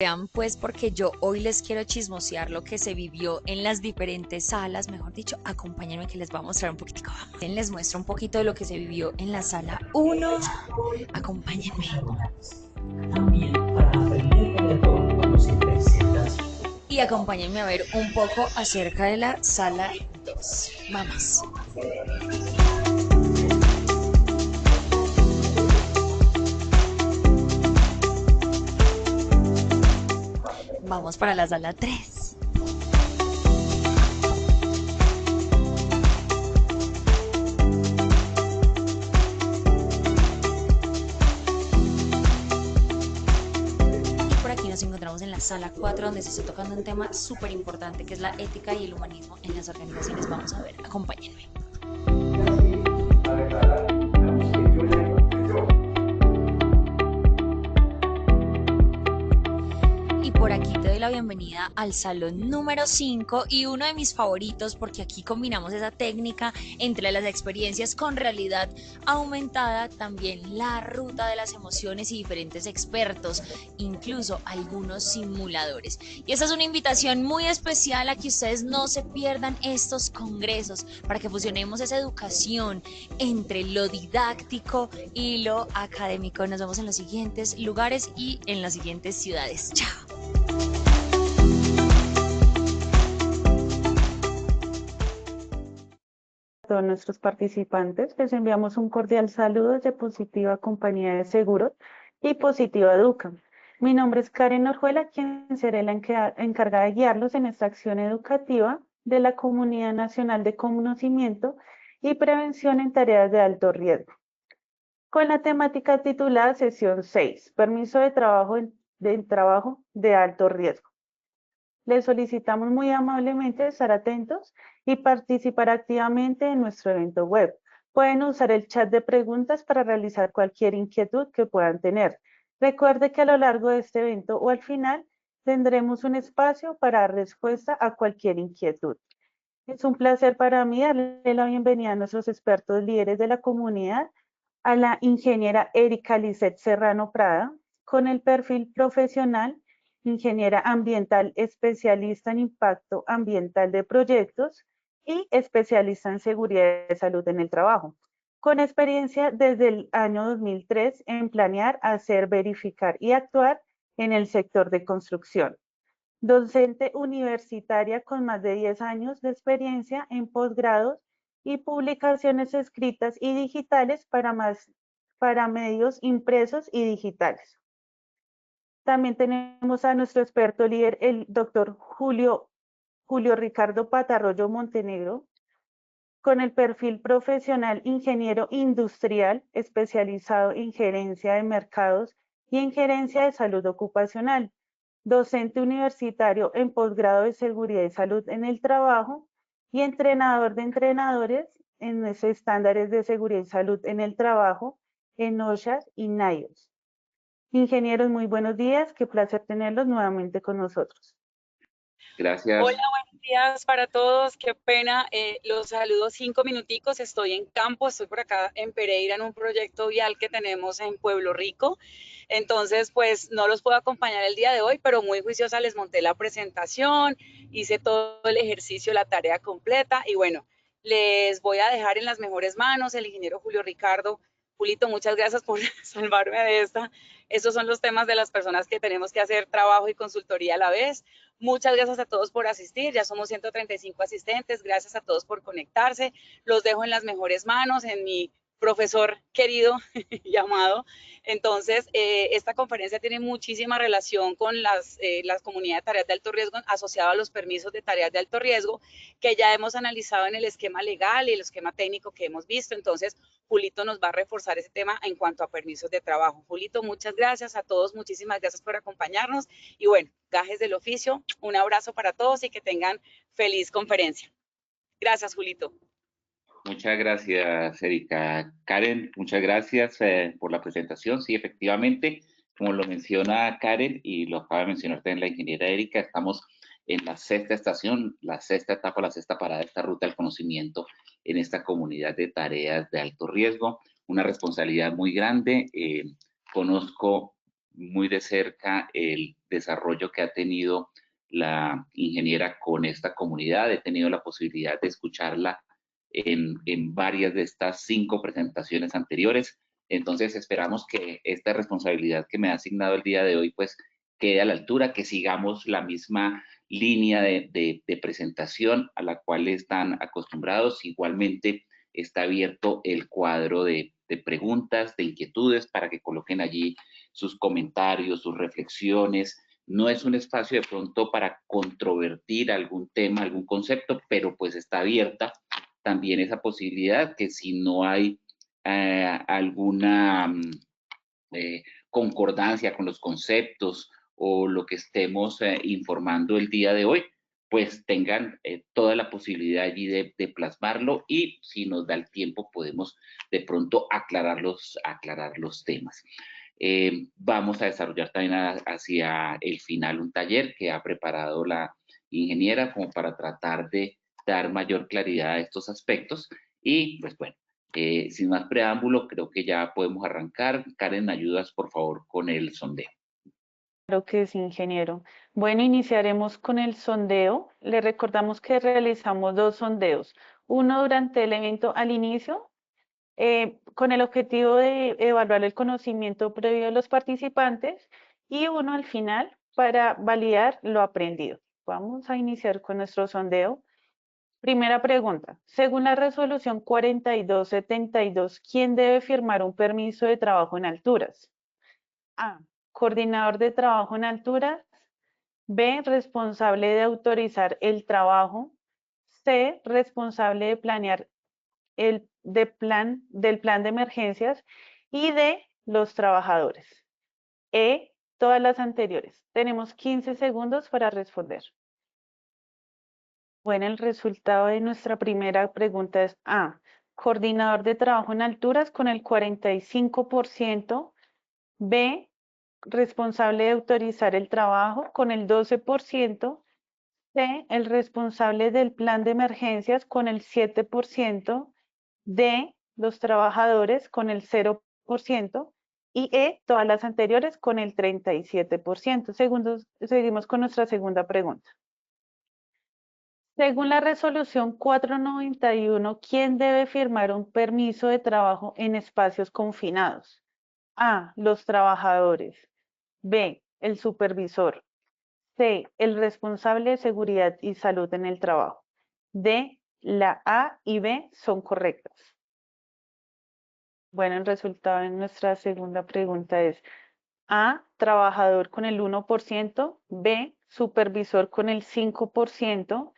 vean pues, porque yo hoy les quiero chismosear lo que se vivió en las diferentes salas, mejor dicho, acompáñenme que les voy a mostrar un poquitico. Les muestro un poquito de lo que se vivió en la sala 1, acompáñenme. También para aprender de todo cuando se presentas. Y acompáñenme a ver un poco acerca de la sala 2. Vamos. Vamos para la sala 3. Y por aquí nos encontramos en la sala 4, donde se está tocando un tema súper importante, que es la ética y el humanismo en las organizaciones. Vamos a ver, acompáñenme. Y por aquí te doy la bienvenida al salón número 5 y uno de mis favoritos, porque aquí combinamos esa técnica entre las experiencias con realidad aumentada, también la ruta de las emociones y diferentes expertos, incluso algunos simuladores. Y esta es una invitación muy especial a que ustedes no se pierdan estos congresos para que fusionemos esa educación entre lo didáctico y lo académico. Nos vemos en los siguientes lugares y en las siguientes ciudades. Chao. A todos nuestros participantes les enviamos un cordial saludo desde Positiva Compañía de Seguros y Positiva Educa. Mi nombre es Karen Orjuela, quien seré la encargada de guiarlos en esta acción educativa de la Comunidad Nacional de Conocimiento y Prevención en Tareas de Alto Riesgo. Con la temática titulada Sesión 6, Permiso de trabajo de alto riesgo. Les solicitamos muy amablemente estar atentos y participar activamente en nuestro evento web. Pueden usar el chat de preguntas para realizar cualquier inquietud que puedan tener. Recuerde que a lo largo de este evento o al final tendremos un espacio para dar respuesta a cualquier inquietud. Es un placer para mí darle la bienvenida a nuestros expertos líderes de la comunidad, a la ingeniera Erika Lisset Serrano Prada, con el perfil profesional ingeniera ambiental especialista en impacto ambiental de proyectos y especialista en seguridad y salud en el trabajo, con experiencia desde el año 2003 en planear, hacer, verificar y actuar en el sector de construcción. Docente universitaria con más de 10 años de experiencia en posgrados y publicaciones escritas y digitales para medios impresos y digitales. También tenemos a nuestro experto líder, el doctor Julio Ricardo Patarroyo Montenegro, con el perfil profesional ingeniero industrial especializado en gerencia de mercados y en gerencia de salud ocupacional, docente universitario en posgrado de seguridad y salud en el trabajo y entrenador de entrenadores en esos estándares de seguridad y salud en el trabajo en OSHA y NIOSH. Ingenieros, muy buenos días. Qué placer tenerlos nuevamente con nosotros. Gracias. Hola, buenos días para todos. Qué pena, los saludo 5 minuticos. Estoy en campo, estoy por acá en Pereira en un proyecto vial que tenemos en Pueblo Rico. Entonces, pues no los puedo acompañar el día de hoy, pero muy juiciosa les monté la presentación, hice todo el ejercicio, la tarea completa y bueno, les voy a dejar en las mejores manos el ingeniero Julio Ricardo. Julito, muchas gracias por salvarme de esta. Estos son los temas de las personas que tenemos que hacer trabajo y consultoría a la vez. Muchas gracias a todos por asistir, ya somos 135 asistentes, gracias a todos por conectarse, los dejo en las mejores manos, en mi profesor querido y amado. Entonces, esta conferencia tiene muchísima relación con las comunidades de tareas de alto riesgo asociadas a los permisos de tareas de alto riesgo que ya hemos analizado en el esquema legal y el esquema técnico que hemos visto. Entonces, Julito nos va a reforzar ese tema en cuanto a permisos de trabajo. Julito, muchas gracias a todos, muchísimas gracias por acompañarnos y bueno, gajes del oficio, un abrazo para todos y que tengan feliz conferencia. Gracias, Julito. Muchas gracias, Erika. Karen, muchas gracias por la presentación. Sí, efectivamente, como lo menciona Karen y lo acaba de mencionar también la ingeniera Erika, estamos en la sexta estación, la sexta etapa, la sexta parada de esta ruta del conocimiento en esta comunidad de tareas de alto riesgo. Una responsabilidad muy grande. Conozco muy de cerca el desarrollo que ha tenido la ingeniera con esta comunidad. He tenido la posibilidad de escucharla en varias de estas 5 presentaciones anteriores. Entonces esperamos que esta responsabilidad que me ha asignado el día de hoy pues quede a la altura, que sigamos la misma línea de presentación a la cual están acostumbrados. Igualmente está abierto el cuadro de preguntas, de inquietudes, para que coloquen allí sus comentarios, sus reflexiones. No es un espacio de pronto para controvertir algún tema, algún concepto, pero pues está abierta también esa posibilidad que si no hay alguna concordancia con los conceptos o lo que estemos informando el día de hoy, pues tengan toda la posibilidad allí de plasmarlo, y si nos da el tiempo podemos de pronto aclarar los temas. Vamos a desarrollar también hacia el final un taller que ha preparado la ingeniera como para tratar de dar mayor claridad a estos aspectos. Y pues bueno, sin más preámbulo, creo que ya podemos arrancar. Karen, ¿me ayudas por favor con el sondeo? Claro que sí, ingeniero. Bueno, iniciaremos con el sondeo. Le recordamos que realizamos 2 sondeos. Uno durante el evento al inicio, con el objetivo de evaluar el conocimiento previo de los participantes, y uno al final para validar lo aprendido. Vamos a iniciar con nuestro sondeo. Primera pregunta. Según la resolución 4272, ¿quién debe firmar un permiso de trabajo en alturas? A. Coordinador de trabajo en alturas. B. Responsable de autorizar el trabajo. C. Responsable de planear del plan de emergencias. Y D. Los trabajadores. E. Todas las anteriores. Tenemos 15 segundos para responder. Bueno, el resultado de nuestra primera pregunta es A. Coordinador de trabajo en alturas con el 45%. B. Responsable de autorizar el trabajo con el 12%. C. El responsable del plan de emergencias con el 7%. D. Los trabajadores con el 0%. Y E. Todas las anteriores con el 37%. Seguimos con nuestra segunda pregunta. Según la resolución 491, ¿quién debe firmar un permiso de trabajo en espacios confinados? A. Los trabajadores. B. El supervisor. C. El responsable de seguridad y salud en el trabajo. D. La A y B son correctas. Bueno, el resultado de nuestra segunda pregunta es A. Trabajador con el 1%. B. Supervisor con el 5%.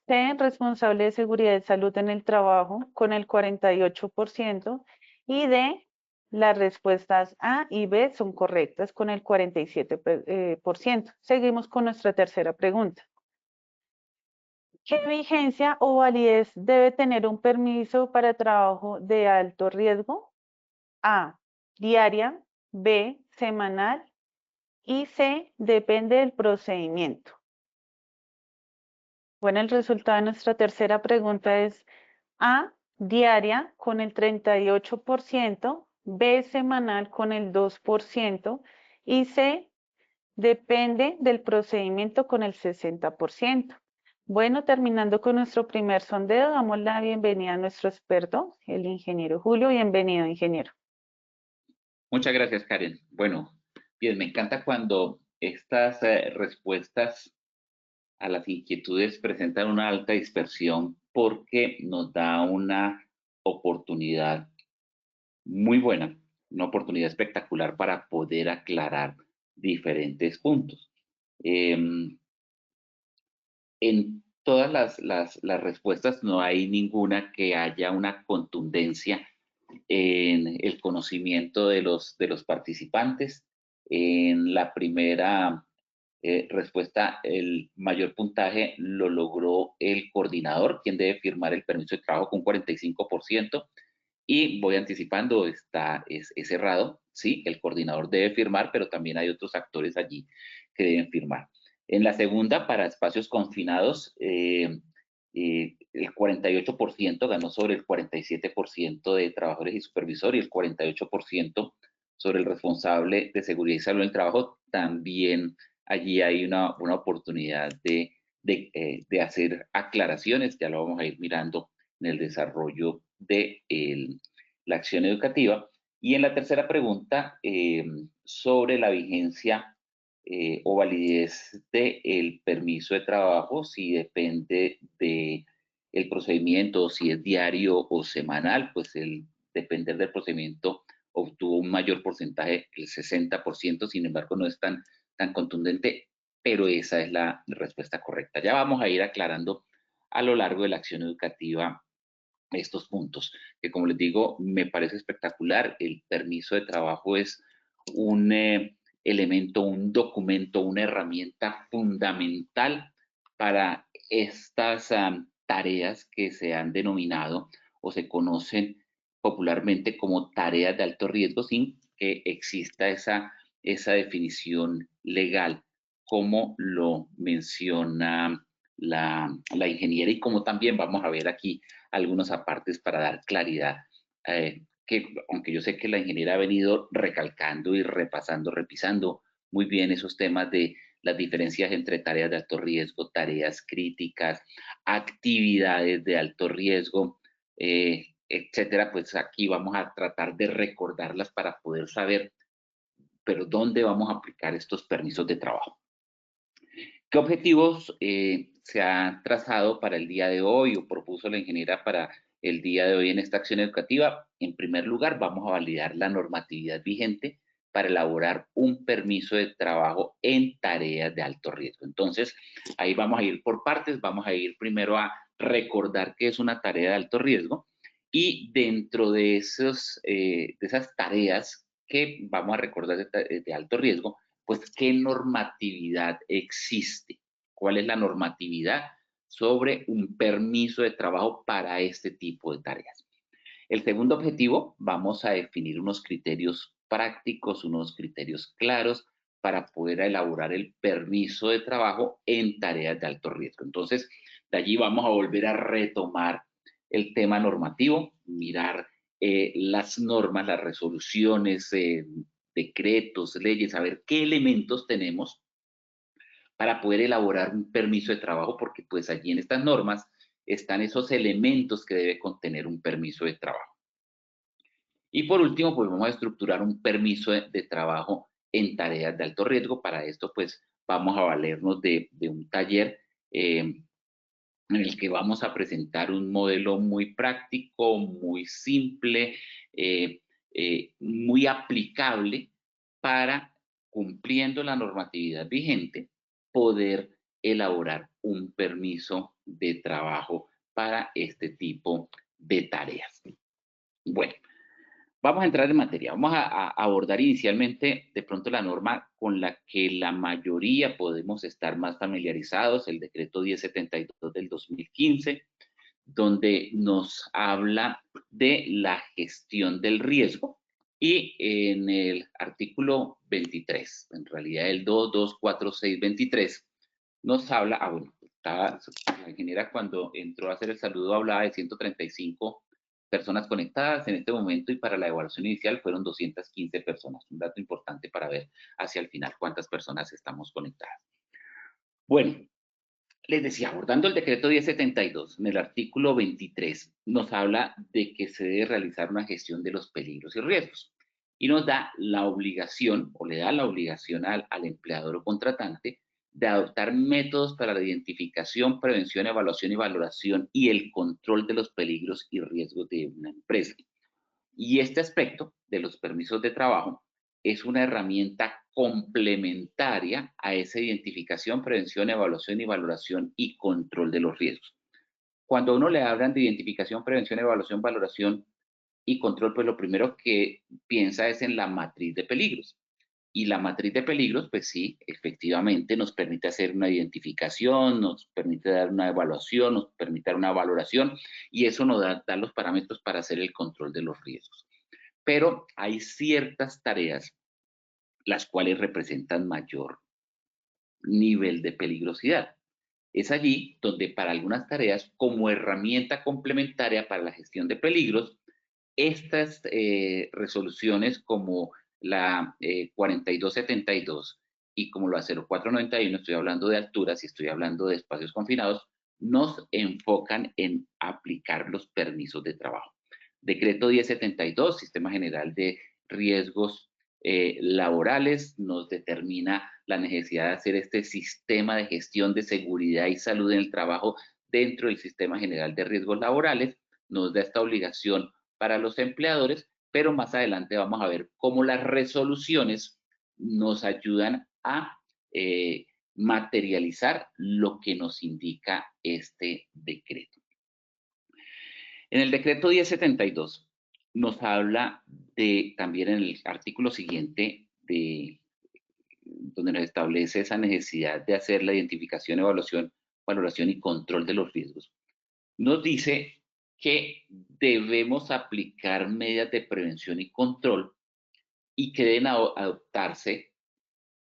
C, responsable de seguridad y salud en el trabajo con el 48%, y D, las respuestas A y B son correctas con el 47%. Seguimos con nuestra tercera pregunta. ¿Qué vigencia o validez debe tener un permiso para trabajo de alto riesgo? A, diaria. B, semanal. Y C, depende del procedimiento. Bueno, el resultado de nuestra tercera pregunta es A, diaria con el 38%, B, semanal con el 2%, y C, depende del procedimiento con el 60%. Bueno, terminando con nuestro primer sondeo, damos la bienvenida a nuestro experto, el ingeniero Julio. Bienvenido, ingeniero. Muchas gracias, Karen. Bueno, bien, me encanta cuando estas respuestas a las inquietudes presentan una alta dispersión, porque nos da una oportunidad muy buena, una oportunidad espectacular para poder aclarar diferentes puntos. En todas las respuestas no hay ninguna que haya una contundencia en el conocimiento de los participantes. En la primera respuesta, el mayor puntaje lo logró el coordinador, quien debe firmar el permiso de trabajo con 45%. Y voy anticipando, es cerrado, sí, el coordinador debe firmar, pero también hay otros actores allí que deben firmar. En la segunda, para espacios confinados, el 48% ganó sobre el 47% de trabajadores y supervisor, y el 48% sobre el responsable de seguridad y salud en el trabajo, también allí hay una oportunidad de hacer aclaraciones, ya lo vamos a ir mirando en el desarrollo de la acción educativa. Y en la tercera pregunta, sobre la vigencia o validez del permiso de trabajo, si depende de el procedimiento, si es diario o semanal, pues el depender del procedimiento obtuvo un mayor porcentaje, el 60%, sin embargo no es tan contundente, pero esa es la respuesta correcta. Ya vamos a ir aclarando a lo largo de la acción educativa estos puntos, que como les digo, me parece espectacular. El permiso de trabajo es un elemento, un documento, una herramienta fundamental para estas tareas que se han denominado o se conocen popularmente como tareas de alto riesgo, sin que exista esa definición legal, como lo menciona la ingeniera y como también vamos a ver aquí algunos apartes para dar claridad, que aunque yo sé que la ingeniera ha venido recalcando y repasando, repisando muy bien esos temas de las diferencias entre tareas de alto riesgo, tareas críticas, actividades de alto riesgo, etcétera, pues aquí vamos a tratar de recordarlas para poder saber, pero dónde vamos a aplicar estos permisos de trabajo. ¿Qué objetivos se han trazado para el día de hoy o propuso la ingeniera para el día de hoy en esta acción educativa? En primer lugar, vamos a validar la normatividad vigente para elaborar un permiso de trabajo en tareas de alto riesgo. Entonces, ahí vamos a ir por partes, vamos a ir primero a recordar qué es una tarea de alto riesgo y dentro de esas tareas que vamos a recordar de alto riesgo, pues qué normatividad existe, cuál es la normatividad sobre un permiso de trabajo para este tipo de tareas. El segundo objetivo, vamos a definir unos criterios prácticos, unos criterios claros para poder elaborar el permiso de trabajo en tareas de alto riesgo. Entonces, de allí vamos a volver a retomar el tema normativo, mirar las normas, las resoluciones, decretos, leyes, a ver qué elementos tenemos para poder elaborar un permiso de trabajo, porque pues allí en estas normas están esos elementos que debe contener un permiso de trabajo. Y por último, pues vamos a estructurar un permiso de trabajo en tareas de alto riesgo. Para esto, pues vamos a valernos de un taller en el que vamos a presentar un modelo muy práctico, muy simple, muy aplicable para, cumpliendo la normatividad vigente, poder elaborar un permiso de trabajo para este tipo de tareas. Bueno, vamos a entrar en materia. Vamos a abordar inicialmente de pronto la norma con la que la mayoría podemos estar más familiarizados, el decreto 1072 del 2015, donde nos habla de la gestión del riesgo. Y en el artículo 23, en realidad el 224623, nos habla, bueno, la ingeniera cuando entró a hacer el saludo hablaba de 135 personas conectadas en este momento y para la evaluación inicial fueron 215 personas. Un dato importante para ver hacia el final cuántas personas estamos conectadas. Bueno, les decía, abordando el decreto 1072, en el artículo 23, nos habla de que se debe realizar una gestión de los peligros y riesgos y nos da la obligación o le da la obligación al empleador o contratante de adoptar métodos para la identificación, prevención, evaluación y valoración y el control de los peligros y riesgos de una empresa. Y este aspecto de los permisos de trabajo es una herramienta complementaria a esa identificación, prevención, evaluación y valoración y control de los riesgos. Cuando a uno le hablan de identificación, prevención, evaluación, valoración y control, pues lo primero que piensa es en la matriz de peligros. Y la matriz de peligros, pues sí, efectivamente nos permite hacer una identificación, nos permite dar una evaluación, nos permite dar una valoración y eso nos da los parámetros para hacer el control de los riesgos. Pero hay ciertas tareas las cuales representan mayor nivel de peligrosidad. Es allí donde para algunas tareas, como herramienta complementaria para la gestión de peligros, estas resoluciones como la 4272 y como la 0491 estoy hablando de alturas y estoy hablando de espacios confinados, nos enfocan en aplicar los permisos de trabajo. Decreto 1072, Sistema General de Riesgos Laborales, nos determina la necesidad de hacer este sistema de gestión de seguridad y salud en el trabajo dentro del Sistema General de Riesgos Laborales, nos da esta obligación para los empleadores, pero más adelante vamos a ver cómo las resoluciones nos ayudan a materializar lo que nos indica este decreto. En el decreto 1072 nos habla de, también en el artículo siguiente, donde nos establece esa necesidad de hacer la identificación, evaluación, valoración y control de los riesgos. Nos dice que debemos aplicar medidas de prevención y control y que deben adoptarse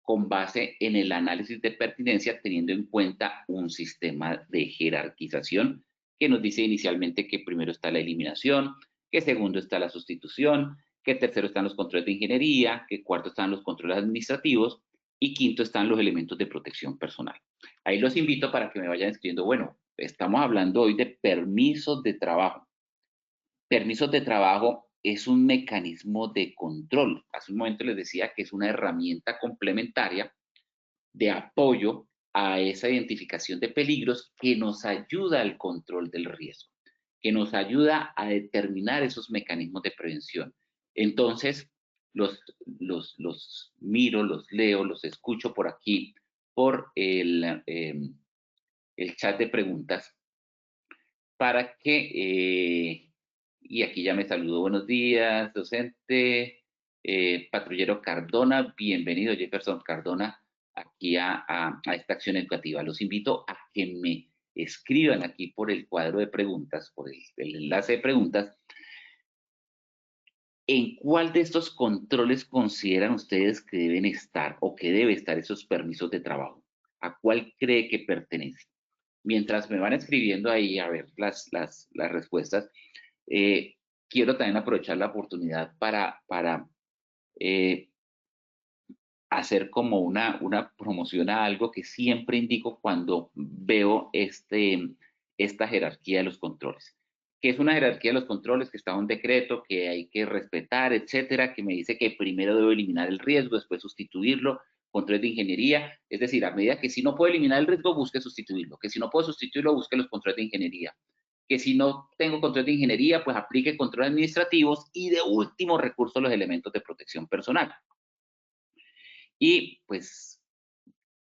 con base en el análisis de pertinencia, teniendo en cuenta un sistema de jerarquización que nos dice inicialmente que primero está la eliminación, que segundo está la sustitución, que tercero están los controles de ingeniería, que cuarto están los controles administrativos y quinto están los elementos de protección personal. Ahí los invito para que me vayan escribiendo, bueno, estamos hablando hoy de permisos de trabajo. Permisos de trabajo es un mecanismo de control. Hace un momento les decía que es una herramienta complementaria de apoyo a esa identificación de peligros que nos ayuda al control del riesgo, que nos ayuda a determinar esos mecanismos de prevención. Entonces, los miro, los leo, los escucho por aquí, por el chat de preguntas, para que... y aquí ya me saludó, buenos días, docente, patrullero Cardona, bienvenido Jefferson Cardona aquí a esta acción educativa. Los invito a que me escriban aquí por el cuadro de preguntas, por el enlace de preguntas, ¿en cuál de estos controles consideran ustedes que deben estar o que debe estar esos permisos de trabajo? ¿A cuál cree que pertenece? Mientras me van escribiendo ahí a ver las respuestas, quiero también aprovechar la oportunidad para hacer como una promoción a algo que siempre indico cuando veo esta jerarquía de los controles. Que es una jerarquía de los controles, que está un decreto que hay que respetar, etcétera, que me dice que primero debo eliminar el riesgo, después sustituirlo, controles de ingeniería, es decir, a medida que si no puedo eliminar el riesgo, busque sustituirlo, que si no puedo sustituirlo, busque los controles de ingeniería, que si no tengo control de ingeniería, pues aplique controles administrativos y de último recurso los elementos de protección personal. Y pues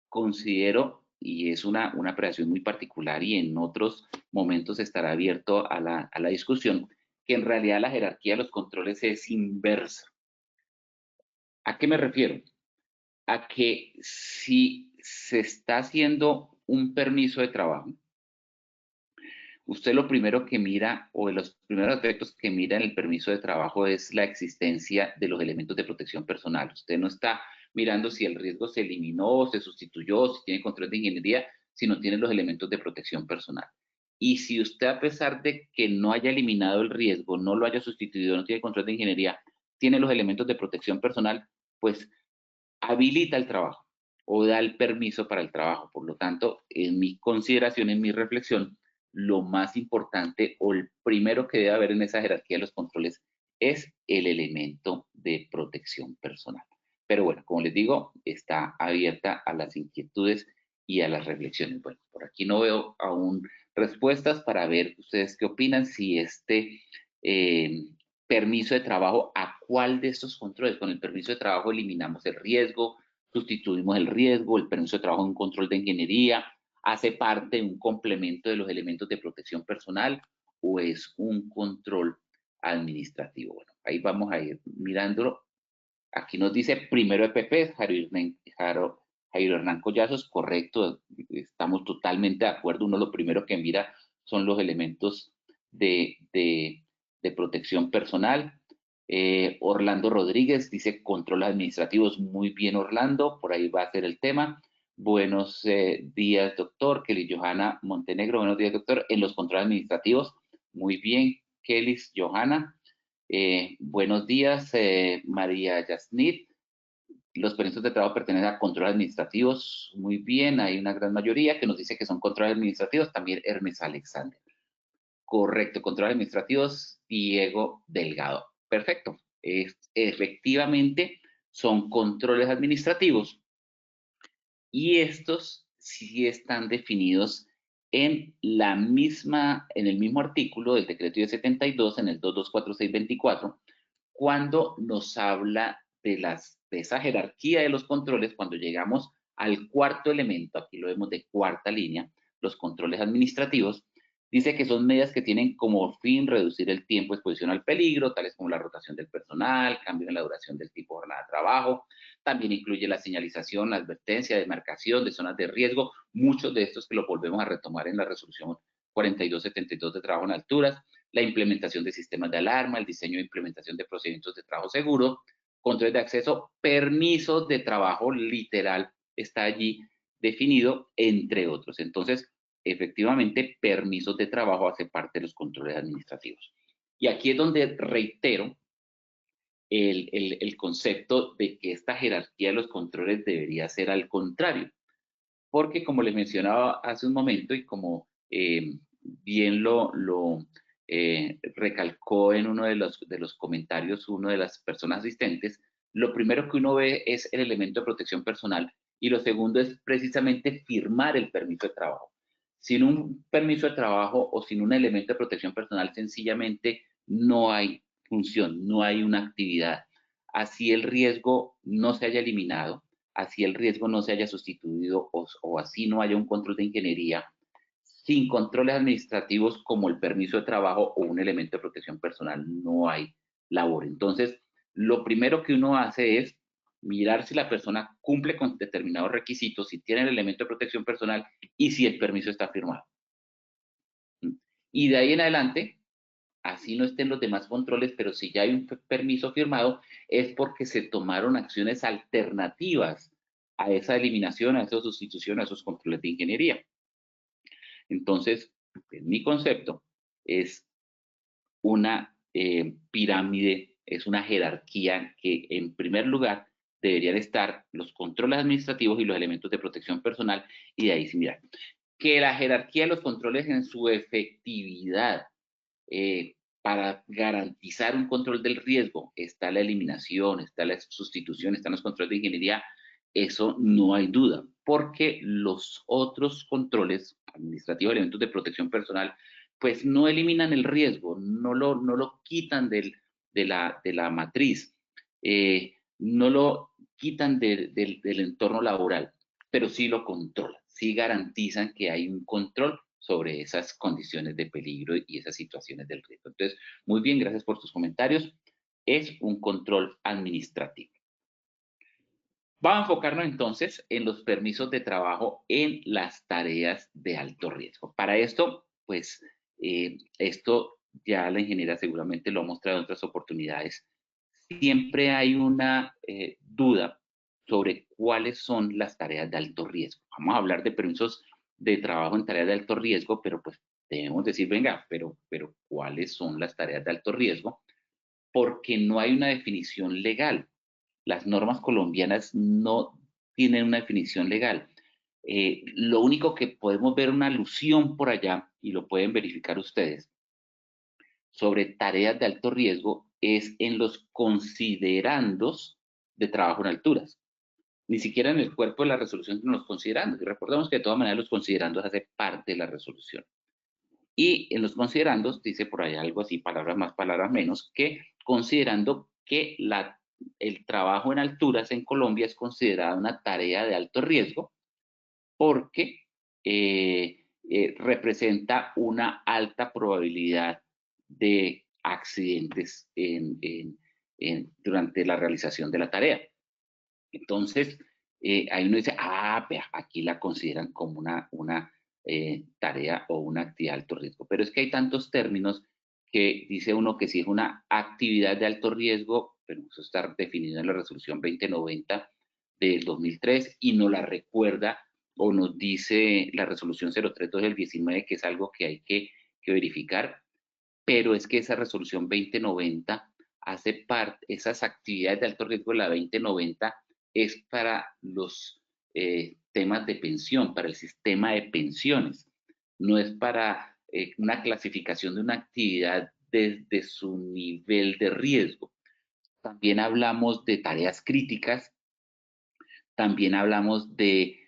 considero, y es una apreciación muy particular y en otros momentos estará abierto a la discusión, que en realidad la jerarquía de los controles es inversa. ¿A qué me refiero? A que si se está haciendo un permiso de trabajo, usted lo primero que mira, o de los primeros aspectos que mira en el permiso de trabajo es la existencia de los elementos de protección personal. Usted no está mirando si el riesgo se eliminó, se sustituyó, si tiene control de ingeniería, si no tiene los elementos de protección personal. Y si usted, a pesar de que no haya eliminado el riesgo, no lo haya sustituido, no tiene control de ingeniería, tiene los elementos de protección personal, pues habilita el trabajo o da el permiso para el trabajo. Por lo tanto, en mi consideración, en mi reflexión, lo más importante o el primero que debe haber en esa jerarquía de los controles es el elemento de protección personal. Pero bueno, como les digo, está abierta a las inquietudes y a las reflexiones. Bueno, por aquí no veo aún respuestas para ver ustedes qué opinan, si este permiso de trabajo, ¿a cuál de estos controles? Con el permiso de trabajo eliminamos el riesgo, sustituimos el riesgo, el permiso de trabajo en control de ingeniería, hace parte de un complemento de los elementos de protección personal o es un control administrativo. Bueno, ahí vamos a ir mirándolo. Aquí nos dice primero EPP, Jairo Hernán Collazos, correcto, estamos totalmente de acuerdo. Uno lo primero que mira son los elementos de protección personal. Orlando Rodríguez dice controles administrativos, muy bien Orlando, por ahí va a ser el tema. Buenos días, doctor. Kelly Johanna Montenegro, buenos días, doctor. En los controles administrativos, muy bien, Kelly Johanna. Buenos días, María Yasnit. Los permisos de trabajo pertenecen a controles administrativos. Muy bien, hay una gran mayoría que nos dice que son controles administrativos. También Hermes Alexander. Correcto, controles administrativos, Diego Delgado. Perfecto. Efectivamente, son controles administrativos y estos sí están definidos en el mismo artículo del decreto de 72, en el 224624, cuando nos habla de esa jerarquía de los controles, cuando llegamos al cuarto elemento, aquí lo vemos de cuarta línea, los controles administrativos, dice que son medidas que tienen como fin reducir el tiempo de exposición al peligro, tales como la rotación del personal, cambio en la duración del tipo de jornada de trabajo. También incluye la señalización, la advertencia, demarcación de zonas de riesgo, muchos de estos que lo volvemos a retomar en la resolución 4272 de trabajo en alturas, la implementación de sistemas de alarma, el diseño e implementación de procedimientos de trabajo seguro, controles de acceso, permisos de trabajo literal, está allí definido, entre otros. Entonces, efectivamente, permisos de trabajo hace parte de los controles administrativos. Y aquí es donde reitero el concepto de que esta jerarquía de los controles debería ser al contrario. Porque como les mencionaba hace un momento y como bien lo recalcó en uno de los comentarios una de las personas asistentes, lo primero que uno ve es el elemento de protección personal y lo segundo es precisamente firmar el permiso de trabajo. Sin un permiso de trabajo o sin un elemento de protección personal, sencillamente no hay función, no hay una actividad. Así el riesgo no se haya eliminado, así el riesgo no se haya sustituido o así no haya un control de ingeniería, sin controles administrativos como el permiso de trabajo o un elemento de protección personal, no hay labor. Entonces, lo primero que uno hace es mirar si la persona cumple con determinados requisitos, si tiene el elemento de protección personal y si el permiso está firmado. Y de ahí en adelante, así no estén los demás controles, pero si ya hay un permiso firmado, es porque se tomaron acciones alternativas a esa eliminación, a esa sustitución, a esos controles de ingeniería. Entonces, en mi concepto, es una pirámide, es una jerarquía que en primer lugar deberían estar los controles administrativos y los elementos de protección personal, y de ahí sí mirar. Que la jerarquía de los controles en su efectividad para garantizar un control del riesgo está la eliminación, está la sustitución, están los controles de ingeniería, eso no hay duda, porque los otros controles administrativos, elementos de protección personal, pues no eliminan el riesgo, no lo quitan de la matriz, no lo quitan del entorno laboral, pero sí lo controlan, sí garantizan que hay un control sobre esas condiciones de peligro y esas situaciones del riesgo. Entonces, muy bien, gracias por tus comentarios. Es un control administrativo. Vamos a enfocarnos entonces en los permisos de trabajo en las tareas de alto riesgo. Para esto, pues, esto ya la ingeniera seguramente lo ha mostrado en otras oportunidades. Siempre hay una duda sobre cuáles son las tareas de alto riesgo. Vamos a hablar de permisos de trabajo en tareas de alto riesgo, pero pues debemos decir, venga, pero ¿cuáles son las tareas de alto riesgo? Porque no hay una definición legal. Las normas colombianas no tienen una definición legal. Lo único que podemos ver una alusión por allá, y lo pueden verificar ustedes, sobre tareas de alto riesgo es en los considerandos de trabajo en alturas. Ni siquiera en el cuerpo de la resolución sino en los considerandos. Y recordemos que de todas maneras los considerandos hace parte de la resolución. Y en los considerandos dice por ahí algo así, palabras más, palabras menos, que considerando que el trabajo en alturas en Colombia es considerada una tarea de alto riesgo porque representa una alta probabilidad de accidentes durante la realización de la tarea. Entonces, ahí uno dice, vea, aquí la consideran como una tarea o una actividad de alto riesgo. Pero es que hay tantos términos que dice uno que si es una actividad de alto riesgo, pero eso está definido en la resolución 2090 del 2003 y nos la recuerda o nos dice la resolución 032 del 19 que es algo que hay que verificar, pero es que esa resolución 2090 hace parte, esas actividades de alto riesgo, la 2090, es para los temas de pensión, para el sistema de pensiones. No es para una clasificación de una actividad desde su nivel de riesgo. También hablamos de tareas críticas, también hablamos de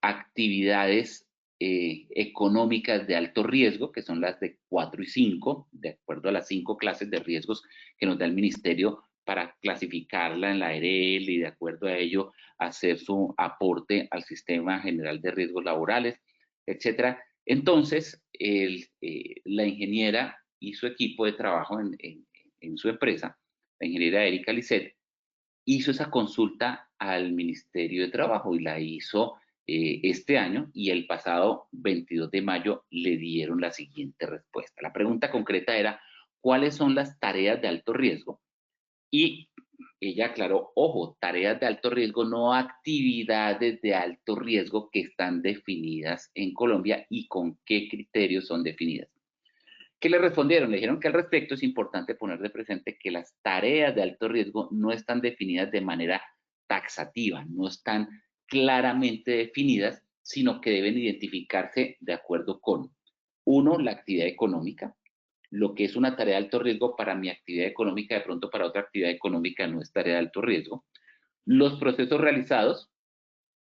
actividades económicas de alto riesgo, que son las de 4 y 5, de acuerdo a las 5 clases de riesgos que nos da el Ministerio para clasificarla en la EREL y de acuerdo a ello hacer su aporte al Sistema General de Riesgos Laborales, etcétera. Entonces, la ingeniera y su equipo de trabajo en su empresa, la ingeniera Erika Lisset, hizo esa consulta al Ministerio de Trabajo y la hizo este año, y el pasado 22 de mayo le dieron la siguiente respuesta. La pregunta concreta era, ¿cuáles son las tareas de alto riesgo? Y ella aclaró, ojo, tareas de alto riesgo, no actividades de alto riesgo que están definidas en Colombia y con qué criterios son definidas. ¿Qué le respondieron? Le dijeron que al respecto es importante poner de presente que las tareas de alto riesgo no están definidas de manera taxativa, no están claramente definidas, sino que deben identificarse de acuerdo con, uno, la actividad económica. Lo que es una tarea de alto riesgo para mi actividad económica, de pronto para otra actividad económica no es tarea de alto riesgo. Los procesos realizados,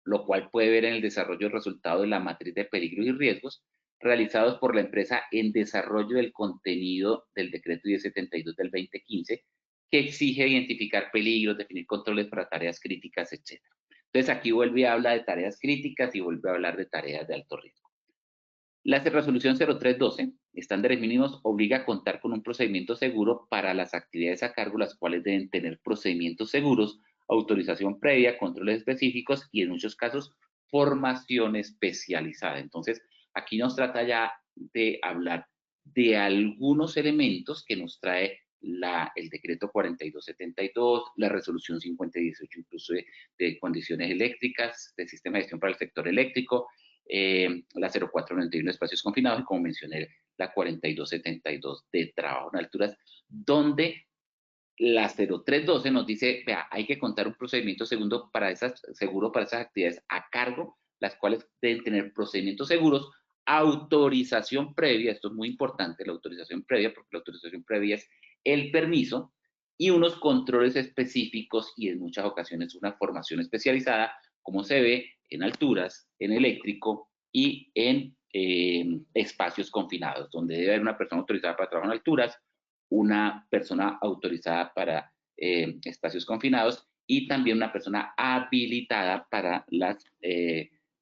lo cual puede ver en el desarrollo resultado de la matriz de peligros y riesgos, realizados por la empresa en desarrollo del contenido del decreto 1072 del 2015, que exige identificar peligros, definir controles para tareas críticas, etc. Entonces aquí vuelve a hablar de tareas críticas y vuelve a hablar de tareas de alto riesgo. La resolución 0312, estándares mínimos, obliga a contar con un procedimiento seguro para las actividades a cargo, las cuales deben tener procedimientos seguros, autorización previa, controles específicos y en muchos casos formación especializada. Entonces, aquí nos trata ya de hablar de algunos elementos que nos trae el decreto 4272, la resolución 5018, incluso de condiciones eléctricas, de sistema de gestión para el sector eléctrico, la 0491 de espacios confinados y, como mencioné, la 4272 de trabajo en alturas, donde la 0312 nos dice, vea, hay que contar un procedimiento seguro para esas actividades a cargo, las cuales deben tener procedimientos seguros, autorización previa, esto es muy importante, la autorización previa, porque la autorización previa es el permiso, y unos controles específicos y en muchas ocasiones una formación especializada, como se ve en alturas, en eléctrico y en espacios confinados, donde debe haber una persona autorizada para trabajar en alturas, una persona autorizada para espacios confinados y también una persona habilitada para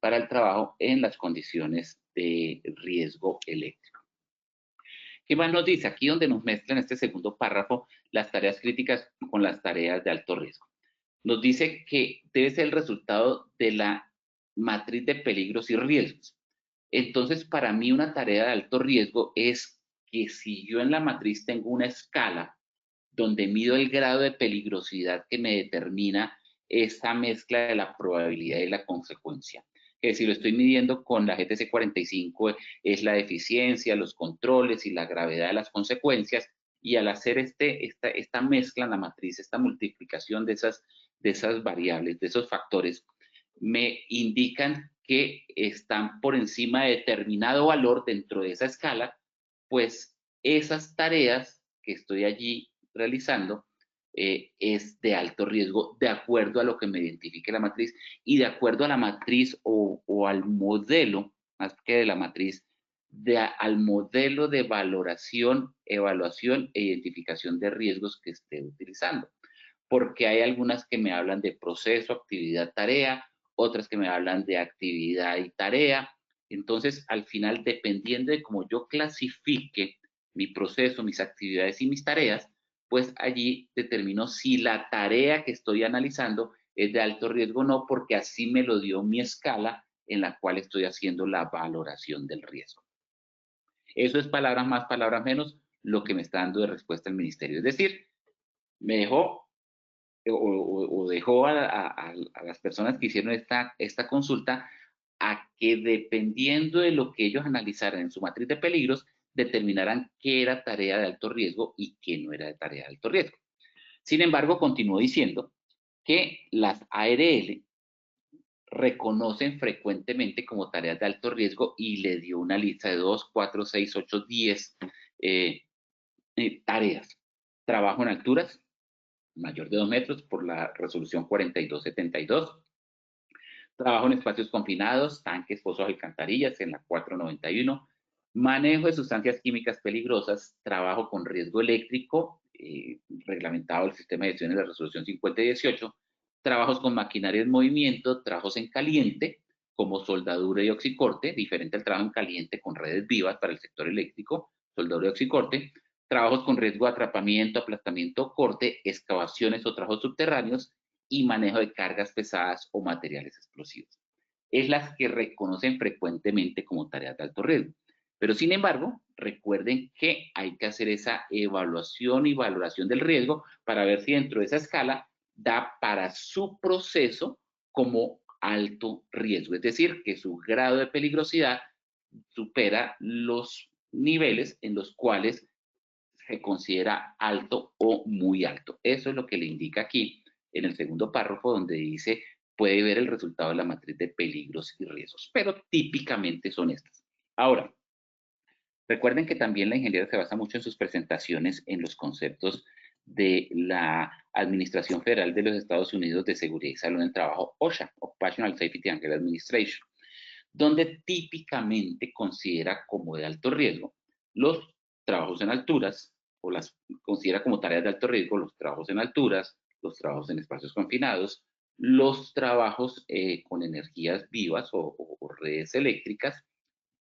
el trabajo en las condiciones de riesgo eléctrico. ¿Qué más nos dice? Aquí donde nos mezclan este segundo párrafo las tareas críticas con las tareas de alto riesgo. Nos dice que debe ser el resultado de la matriz de peligros y riesgos. Entonces, para mí una tarea de alto riesgo es que si yo en la matriz tengo una escala donde mido el grado de peligrosidad que me determina esa mezcla de la probabilidad y la consecuencia. Que si lo estoy midiendo con la GTC 45 es la eficiencia, los controles y la gravedad de las consecuencias, y al hacer esta mezcla en la matriz, esta multiplicación de esas variables, de esos factores, me indican que están por encima de determinado valor dentro de esa escala, pues esas tareas que estoy allí realizando es de alto riesgo de acuerdo a lo que me identifique la matriz y de acuerdo a la matriz o al modelo, más que de la matriz, al modelo de valoración, evaluación e identificación de riesgos que esté utilizando. Porque hay algunas que me hablan de proceso, actividad, tarea, otras que me hablan de actividad y tarea. Entonces, al final, dependiendo de cómo yo clasifique mi proceso, mis actividades y mis tareas, pues allí determino si la tarea que estoy analizando es de alto riesgo o no, porque así me lo dio mi escala en la cual estoy haciendo la valoración del riesgo. Eso es palabras más, palabras menos, lo que me está dando de respuesta el ministerio. Es decir, me dejó o dejó a las personas que hicieron esta consulta a que dependiendo de lo que ellos analizaran en su matriz de peligros, determinaran qué era tarea de alto riesgo y qué no era de tarea de alto riesgo. Sin embargo, continuó diciendo que las ARL reconocen frecuentemente como tareas de alto riesgo y le dio una lista de 2, 4, 6, 8, 10 tareas. Trabajo en alturas mayor de 2 metros por la resolución 4272. Trabajo en espacios confinados, tanques, pozos, alcantarillas en la 491. Manejo de sustancias químicas peligrosas, trabajo con riesgo eléctrico, reglamentado el sistema de gestión de la resolución 5018. Trabajos con maquinaria en movimiento, trabajos en caliente, como soldadura y oxicorte, diferente al trabajo en caliente con redes vivas para el sector eléctrico, soldadura y oxicorte. Trabajos con riesgo de atrapamiento, aplastamiento o corte, excavaciones o trabajos subterráneos y manejo de cargas pesadas o materiales explosivos. Es las que reconocen frecuentemente como tareas de alto riesgo. Pero sin embargo, recuerden que hay que hacer esa evaluación y valoración del riesgo para ver si dentro de esa escala da para su proceso como alto riesgo, es decir, que su grado de peligrosidad supera los niveles en los cuales se considera alto o muy alto. Eso es lo que le indica aquí en el segundo párrafo, donde dice puede ver el resultado de la matriz de peligros y riesgos, pero típicamente son estas. Ahora, recuerden que también la ingeniería se basa mucho en sus presentaciones en los conceptos de la Administración Federal de los Estados Unidos de Seguridad y Salud en el Trabajo, OSHA, Occupational Safety and Health Administration, donde típicamente considera como de alto riesgo los trabajos en alturas, o las considera como tareas de alto riesgo los trabajos en alturas, los trabajos en espacios confinados, los trabajos con energías vivas o redes eléctricas,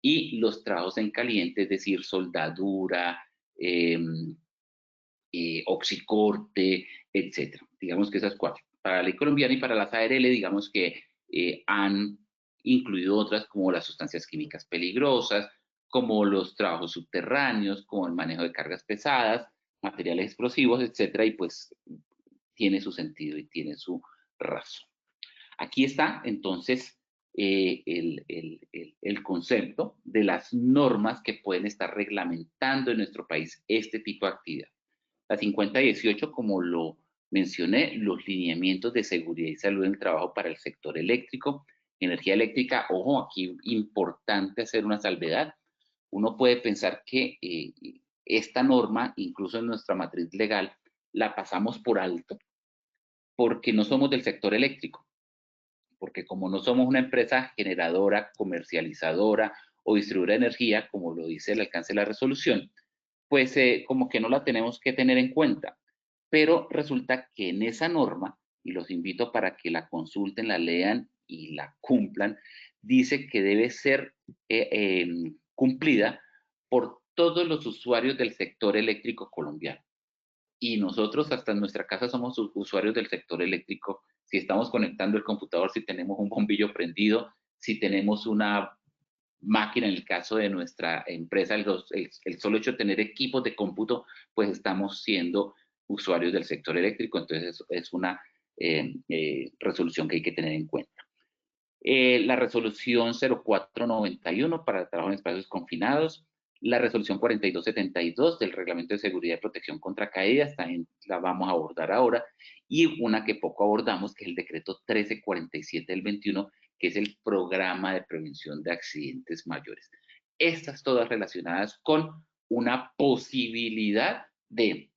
y los trabajos en caliente, es decir, soldadura, oxicorte, etcétera. Digamos que esas cuatro. Para la ley colombiana y para las ARL, digamos que han incluido otras como las sustancias químicas peligrosas, como los trabajos subterráneos, como el manejo de cargas pesadas, materiales explosivos, etcétera, y pues tiene su sentido y tiene su razón. Aquí está, entonces, el concepto de las normas que pueden estar reglamentando en nuestro país este tipo de actividad. La 5018, como lo mencioné, los lineamientos de seguridad y salud en el trabajo para el sector eléctrico, energía eléctrica. Ojo, aquí importante hacer una salvedad. Uno puede pensar que esta norma, incluso en nuestra matriz legal, la pasamos por alto porque no somos del sector eléctrico, porque como no somos una empresa generadora, comercializadora o distribuidora de energía, como lo dice el alcance de la resolución, pues como que no la tenemos que tener en cuenta. Pero resulta que en esa norma, y los invito para que la consulten, la lean y la cumplan, dice que debe ser cumplida por todos los usuarios del sector eléctrico colombiano. Y nosotros hasta en nuestra casa somos usuarios del sector eléctrico. Si estamos conectando el computador, si tenemos un bombillo prendido, si tenemos una máquina, en el caso de nuestra empresa, el solo hecho de tener equipos de cómputo, pues estamos siendo usuarios del sector eléctrico. Entonces es una resolución que hay que tener en cuenta. La resolución 0491 para el trabajo en espacios confinados, la resolución 4272 del reglamento de seguridad y protección contra caídas, también la vamos a abordar ahora, y una que poco abordamos, que es el decreto 1347 del 21, que es el programa de prevención de accidentes mayores. Estas todas relacionadas con una posibilidad de,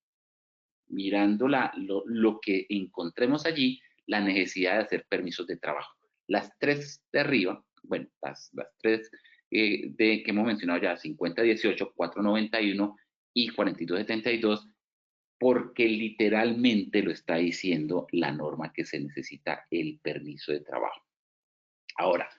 mirando lo que encontremos allí, la necesidad de hacer permisos de trabajo. Las tres de arriba, bueno, las tres que hemos mencionado ya, 5018, 491 y 4272, porque literalmente lo está diciendo la norma que se necesita el permiso de trabajo. Ahora,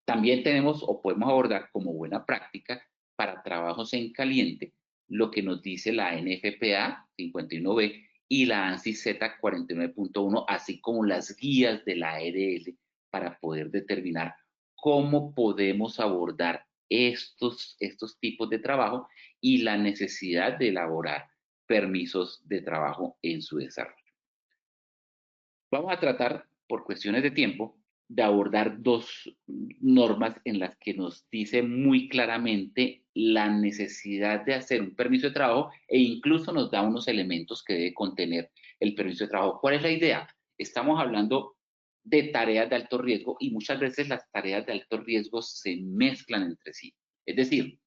también tenemos o podemos abordar como buena práctica para trabajos en caliente lo que nos dice la NFPA 51B y la ANSI Z 49.1, así como las guías de la ARL para poder determinar cómo podemos abordar estos tipos de trabajo y la necesidad de elaborar permisos de trabajo en su desarrollo. Vamos a tratar, por cuestiones de tiempo, de abordar dos normas en las que nos dice muy claramente la necesidad de hacer un permiso de trabajo e incluso nos da unos elementos que debe contener el permiso de trabajo. ¿Cuál es la idea? Estamos hablando de tareas de alto riesgo y muchas veces las tareas de alto riesgo se mezclan entre sí. Es decir,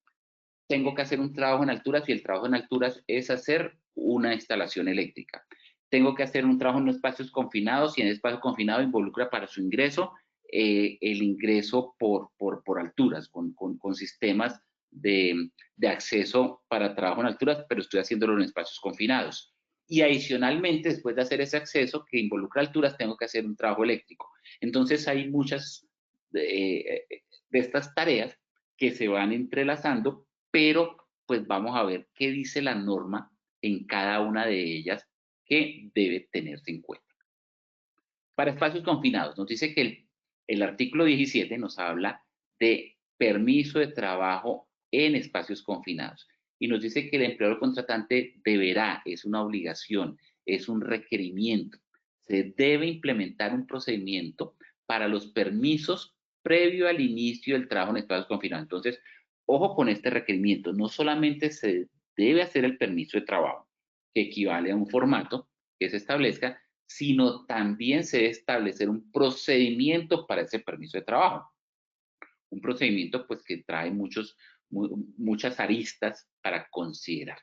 tengo que hacer un trabajo en alturas y el trabajo en alturas es hacer una instalación eléctrica. Tengo que hacer un trabajo en espacios confinados y en espacio confinado involucra para su ingreso el ingreso por alturas, con sistemas de acceso para trabajo en alturas, pero estoy haciéndolo en espacios confinados. Y adicionalmente, después de hacer ese acceso que involucra alturas, tengo que hacer un trabajo eléctrico. Entonces hay muchas de estas tareas que se van entrelazando, pero pues vamos a ver qué dice la norma en cada una de ellas que debe tenerse en cuenta. Para espacios confinados, nos dice que el artículo 17 nos habla de permiso de trabajo en espacios confinados y nos dice que el empleador contratante deberá, es una obligación, es un requerimiento, se debe implementar un procedimiento para los permisos previo al inicio del trabajo en espacios confinados. Entonces, ojo con este requerimiento, no solamente se debe hacer el permiso de trabajo, que equivale a un formato que se establezca, sino también se debe establecer un procedimiento para ese permiso de trabajo. Un procedimiento pues que trae muchas aristas para considerar.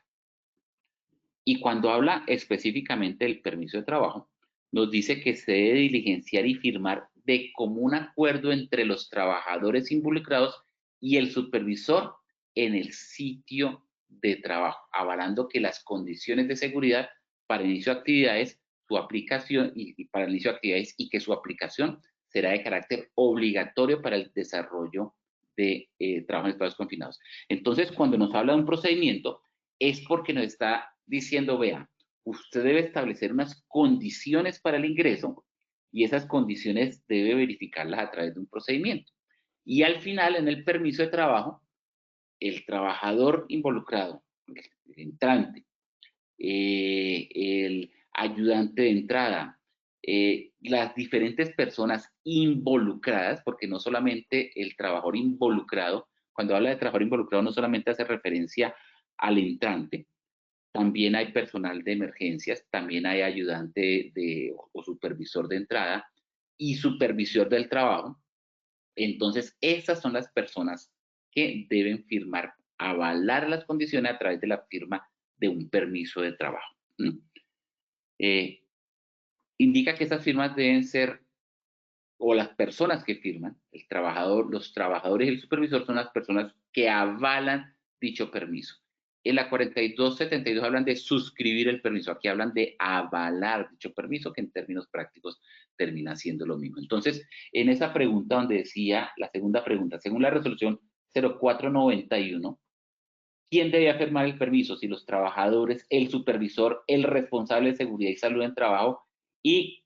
Y cuando habla específicamente del permiso de trabajo, nos dice que se debe diligenciar y firmar de común acuerdo entre los trabajadores involucrados y el supervisor en el sitio de trabajo, avalando que las condiciones de seguridad para el inicio de actividades, su aplicación y para el inicio de actividades y que su aplicación será de carácter obligatorio para el desarrollo de trabajo en espacios confinados. Entonces, cuando nos habla de un procedimiento, es porque nos está diciendo, vea, usted debe establecer unas condiciones para el ingreso y esas condiciones debe verificarlas a través de un procedimiento. Y al final, en el permiso de trabajo, el trabajador involucrado, el entrante, el ayudante de entrada, las diferentes personas involucradas, porque no solamente el trabajador involucrado, cuando habla de trabajador involucrado no solamente hace referencia al entrante, también hay personal de emergencias, también hay ayudante o supervisor de entrada y supervisor del trabajo. Entonces, esas son las personas que deben firmar, avalar las condiciones a través de la firma de un permiso de trabajo. Indica que esas firmas deben ser, o las personas que firman, el trabajador, los trabajadores y el supervisor son las personas que avalan dicho permiso. En la 4272 hablan de suscribir el permiso, aquí hablan de avalar dicho permiso, que en términos prácticos termina siendo lo mismo. Entonces, en esa pregunta donde decía, la segunda pregunta, según la resolución 0491, ¿quién debía firmar el permiso? Si los trabajadores, el supervisor, el responsable de seguridad y salud en trabajo y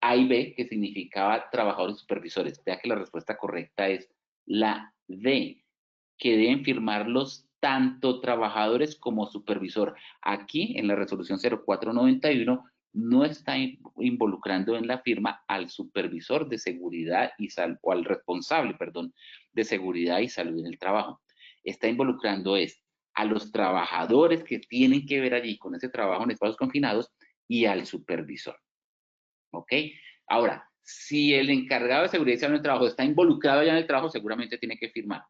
A y B, que significaba trabajadores supervisores. Vea que la respuesta correcta es la D, que deben firmarlos tanto trabajadores como supervisor. Aquí, en la resolución 0491, no está involucrando en la firma al supervisor de seguridad y salud, o al responsable, perdón, de seguridad y salud en el trabajo. Está involucrando a los trabajadores que tienen que ver allí con ese trabajo en espacios confinados y al supervisor. ¿Ok? Ahora, si el encargado de seguridad y salud en el trabajo está involucrado ya en el trabajo, seguramente tiene que firmar.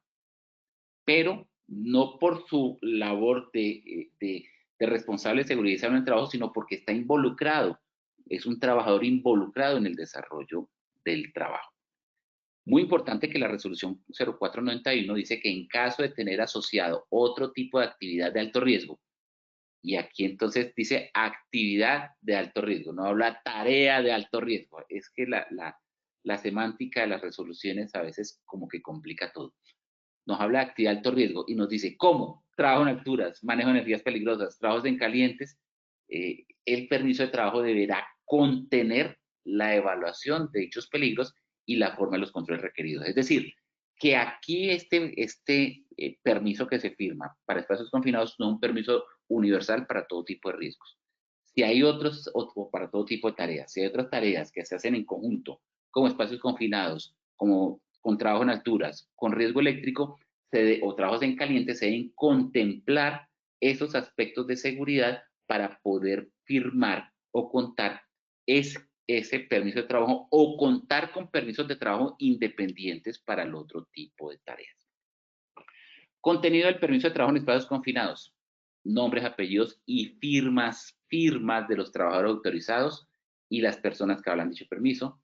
Pero no por su labor de responsable de seguridad y salud en el trabajo, sino porque está involucrado. Es un trabajador involucrado en el desarrollo del trabajo. Muy importante que la resolución 0491 dice que en caso de tener asociado otro tipo de actividad de alto riesgo, y aquí entonces dice actividad de alto riesgo, no habla tarea de alto riesgo. Es que la semántica de las resoluciones a veces como que complica todo. Nos habla de actividad de alto riesgo y nos dice cómo, trabajo en alturas, manejo de energías peligrosas, trabajos en calientes, el permiso de trabajo deberá contener la evaluación de dichos peligros y la forma de los controles requeridos. Es decir, que aquí este permiso que se firma para espacios confinados no es un permiso universal para todo tipo de riesgos. Si hay otros, o para todo tipo de tareas, si hay otras tareas que se hacen en conjunto, como espacios confinados, como con trabajo en alturas, con riesgo eléctrico, o trabajos en caliente, se deben contemplar esos aspectos de seguridad para poder firmar o contar ese permiso de trabajo o contar con permisos de trabajo independientes para el otro tipo de tareas. Contenido del permiso de trabajo en espacios confinados. Nombres, apellidos y firmas de los trabajadores autorizados y las personas que hablan dicho permiso.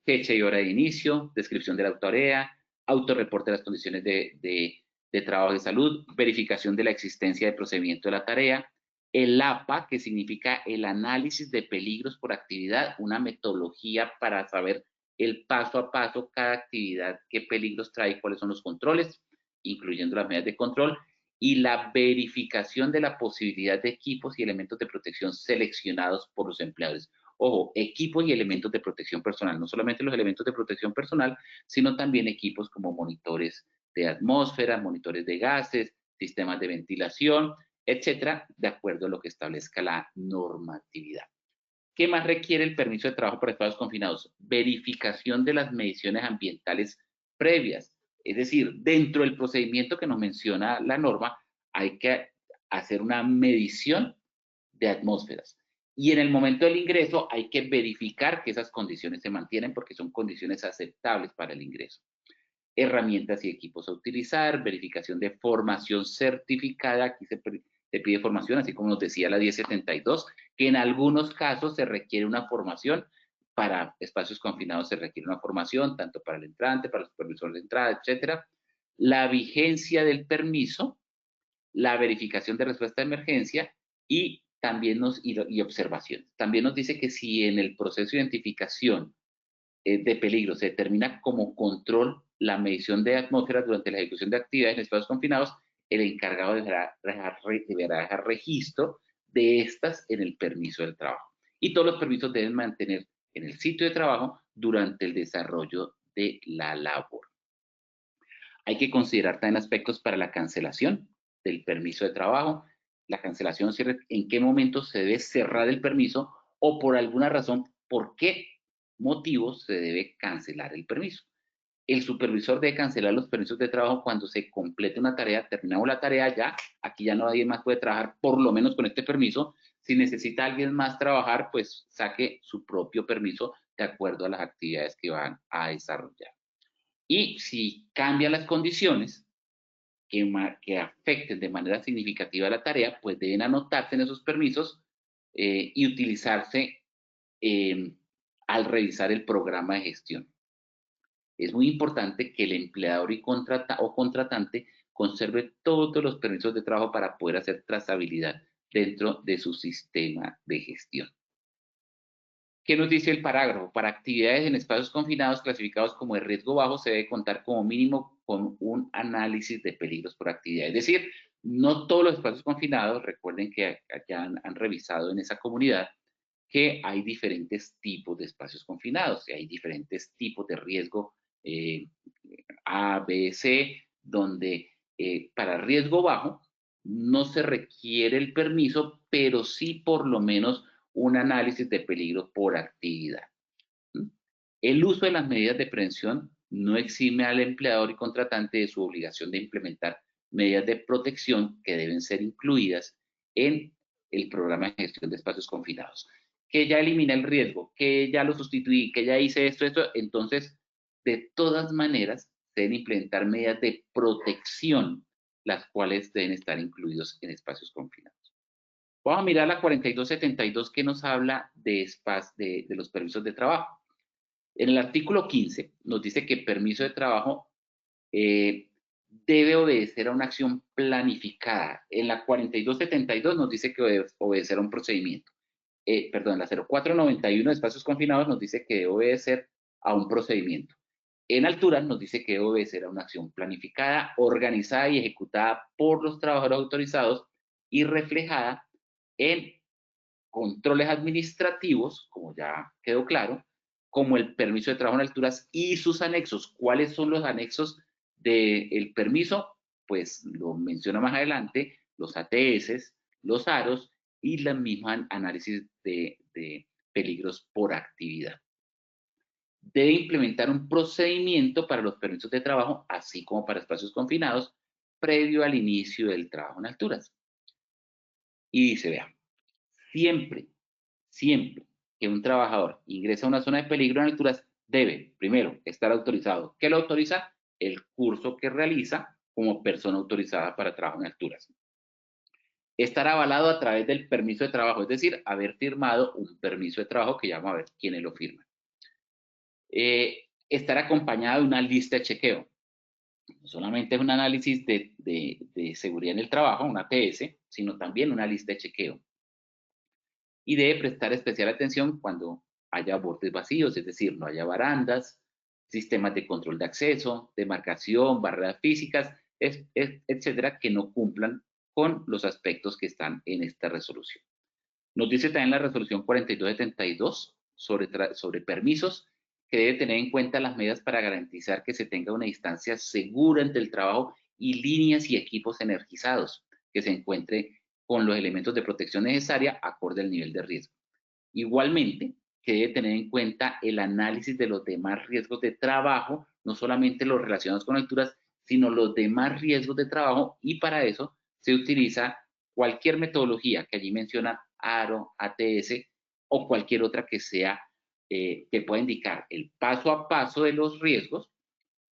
Fecha y hora de inicio, descripción de la tarea, autorreporte de las condiciones de trabajo y de salud, verificación de la existencia del procedimiento de la tarea, el APA, que significa el análisis de peligros por actividad, una metodología para saber el paso a paso, cada actividad, qué peligros trae y cuáles son los controles, incluyendo las medidas de control, y la verificación de la posibilidad de equipos y elementos de protección seleccionados por los empleadores. Ojo, equipos y elementos de protección personal, no solamente los elementos de protección personal, sino también equipos como monitores de atmósfera, monitores de gases, sistemas de ventilación, etcétera, de acuerdo a lo que establezca la normatividad. ¿Qué más requiere el permiso de trabajo para espacios confinados? Verificación de las mediciones ambientales previas. Es decir, dentro del procedimiento que nos menciona la norma, hay que hacer una medición de atmósferas. Y en el momento del ingreso hay que verificar que esas condiciones se mantienen porque son condiciones aceptables para el ingreso. Herramientas y equipos a utilizar, verificación de formación certificada, aquí se pide formación, así como nos decía la 1072, que en algunos casos se requiere una formación, para espacios confinados se requiere una formación, tanto para el entrante, para el supervisor de entrada, etcétera. La vigencia del permiso, la verificación de respuesta de emergencia y también y observación. También nos dice que si en el proceso de identificación de peligro se determina como control la medición de atmósfera durante la ejecución de actividades en espacios confinados, el encargado deberá dejar registro de estas en el permiso del trabajo. Y todos los permisos deben mantener en el sitio de trabajo durante el desarrollo de la labor. Hay que considerar también aspectos para la cancelación del permiso de trabajo. La cancelación sirve en qué momento se debe cerrar el permiso o por alguna razón, por qué motivos se debe cancelar el permiso. El supervisor debe cancelar los permisos de trabajo cuando se complete una tarea, terminamos la tarea ya, aquí ya nadie más puede trabajar, por lo menos con este permiso. Si necesita alguien más trabajar, pues saque su propio permiso de acuerdo a las actividades que van a desarrollar. Y si cambian las condiciones que afecten de manera significativa la tarea, pues deben anotarse en esos permisos y utilizarse al revisar el programa de gestión. Es muy importante que el empleador y contratante conserve todos los permisos de trabajo para poder hacer trazabilidad dentro de su sistema de gestión. ¿Qué nos dice el parágrafo? Para actividades en espacios confinados clasificados como de riesgo bajo se debe contar como mínimo con un análisis de peligros por actividad. Es decir, no todos los espacios confinados, recuerden que ya han revisado en esa comunidad que hay diferentes tipos de espacios confinados, y hay diferentes tipos de riesgo A, B, C, donde para riesgo bajo no se requiere el permiso, pero sí por lo menos un análisis de peligro por actividad. El uso de las medidas de prevención no exime al empleador y contratante de su obligación de implementar medidas de protección que deben ser incluidas en el programa de gestión de espacios confinados. Que ya elimina el riesgo, que ya lo sustituí, que ya hice esto, entonces, de todas maneras, deben implementar medidas de protección, las cuales deben estar incluidos en espacios confinados. Vamos a mirar la 4272 que nos habla de los permisos de trabajo. En el artículo 15 nos dice que permiso de trabajo debe obedecer a una acción planificada. En la 4272 nos dice que debe obedecer a un procedimiento. Perdón, la 0491 de espacios confinados nos dice que debe obedecer a un procedimiento. En alturas nos dice que debe obedecer a una acción planificada, organizada y ejecutada por los trabajadores autorizados y reflejada en controles administrativos, como ya quedó claro, como el permiso de trabajo en alturas y sus anexos. ¿Cuáles son los anexos del permiso? Pues lo menciona más adelante, los ATS, los AROS y la misma análisis de peligros por actividad. Debe implementar un procedimiento para los permisos de trabajo, así como para espacios confinados, previo al inicio del trabajo en alturas. Y dice, vea, siempre Siempre que un trabajador ingresa a una zona de peligro en alturas, debe, primero, estar autorizado. ¿Qué lo autoriza? El curso que realiza como persona autorizada para trabajo en alturas. Estar avalado a través del permiso de trabajo, es decir, haber firmado un permiso de trabajo, que ya vamos a ver quiénes lo firman. Estar acompañado de una lista de chequeo. No solamente es un análisis de seguridad en el trabajo, una ATS, sino también una lista de chequeo. Y debe prestar especial atención cuando haya bordes vacíos, es decir, no haya barandas, sistemas de control de acceso, demarcación, barreras físicas, etcétera, que no cumplan con los aspectos que están en esta resolución. Nos dice también la resolución 4272 sobre permisos, que debe tener en cuenta las medidas para garantizar que se tenga una distancia segura entre el trabajo y líneas y equipos energizados, que se encuentre con los elementos de protección necesaria acorde al nivel de riesgo. Igualmente, que debe tener en cuenta el análisis de los demás riesgos de trabajo, no solamente los relacionados con alturas, sino los demás riesgos de trabajo, y para eso se utiliza cualquier metodología que allí menciona ARO, ATS o cualquier otra que sea, que pueda indicar el paso a paso de los riesgos,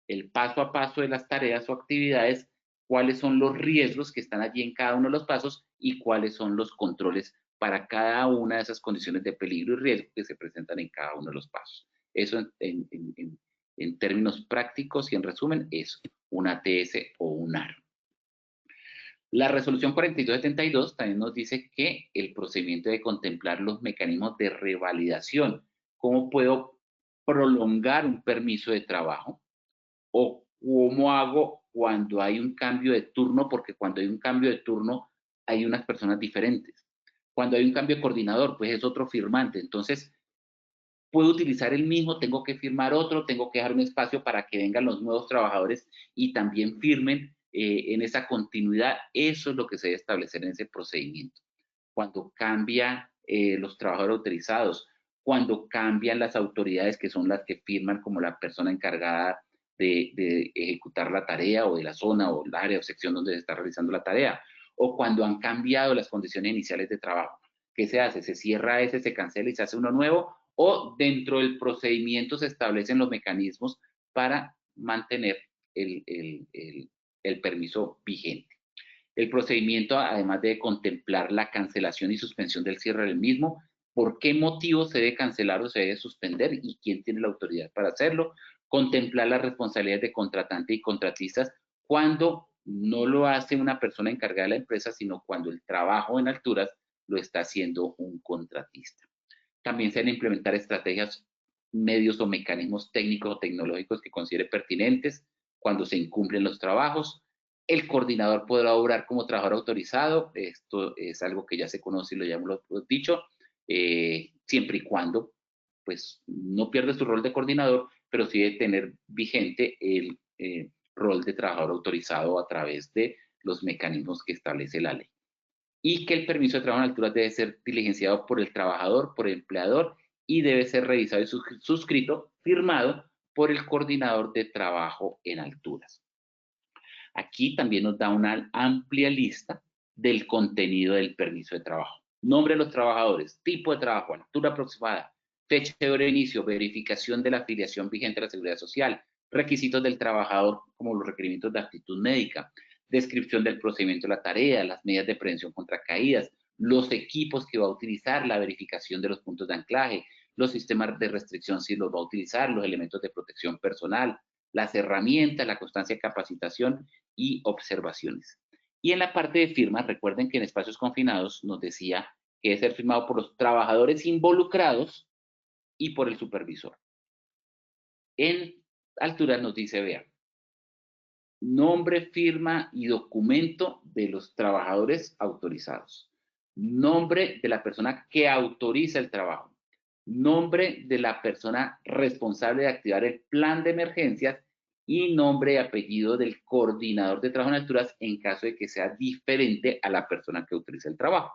el paso a paso de las tareas o actividades, cuáles son los riesgos que están allí en cada uno de los pasos y cuáles son los controles para cada una de esas condiciones de peligro y riesgo que se presentan en cada uno de los pasos. Eso en términos prácticos y en resumen es un ATS o un ARO. La resolución 4272 también nos dice que el procedimiento debe contemplar los mecanismos de revalidación. ¿Cómo puedo prolongar un permiso de trabajo? ¿O cómo hago cuando hay un cambio de turno? Porque cuando hay un cambio de turno hay unas personas diferentes. Cuando hay un cambio de coordinador, pues es otro firmante. Entonces, puedo utilizar el mismo, tengo que firmar otro, tengo que dejar un espacio para que vengan los nuevos trabajadores y también firmen en esa continuidad. Eso es lo que se debe establecer en ese procedimiento. Cuando cambian los trabajadores autorizados, cuando cambian las autoridades que son las que firman como la persona encargada de ejecutar la tarea, o de la zona o el área o sección donde se está realizando la tarea, o cuando han cambiado las condiciones iniciales de trabajo. ¿Qué se hace? Se cierra ese, se cancela y se hace uno nuevo, o dentro del procedimiento se establecen los mecanismos para mantener el permiso vigente. El procedimiento, además de contemplar la cancelación y suspensión del cierre del mismo, por qué motivo se debe cancelar o se debe suspender y quién tiene la autoridad para hacerlo, contemplar las responsabilidades de contratante y contratistas cuando no lo hace una persona encargada de la empresa, sino cuando el trabajo en alturas lo está haciendo un contratista. También se deben implementar estrategias, medios o mecanismos técnicos o tecnológicos que considere pertinentes cuando se incumplen los trabajos. El coordinador podrá obrar como trabajador autorizado. Esto es algo que ya se conoce y lo ya hemos dicho, siempre y cuando pues no pierde su rol de coordinador, pero sí debe tener vigente el rol de trabajador autorizado a través de los mecanismos que establece la ley. Y que el permiso de trabajo en alturas debe ser diligenciado por el trabajador, por el empleador, y debe ser revisado y suscrito, firmado por el coordinador de trabajo en alturas. Aquí también nos da una amplia lista del contenido del permiso de trabajo. Nombre de los trabajadores, tipo de trabajo, altura aproximada, fecha de hora de inicio, verificación de la afiliación vigente a la Seguridad Social, requisitos del trabajador como los requerimientos de aptitud médica, descripción del procedimiento de la tarea, las medidas de prevención contra caídas, los equipos que va a utilizar, la verificación de los puntos de anclaje, los sistemas de restricción si los va a utilizar, los elementos de protección personal, las herramientas, la constancia de capacitación y observaciones. Y en la parte de firma, recuerden que en espacios confinados nos decía que debe ser firmado por los trabajadores involucrados y por el supervisor. En alturas nos dice, vean, nombre, firma y documento de los trabajadores autorizados, nombre de la persona que autoriza el trabajo, nombre de la persona responsable de activar el plan de emergencias y nombre y apellido del coordinador de trabajo en alturas en caso de que sea diferente a la persona que autoriza el trabajo.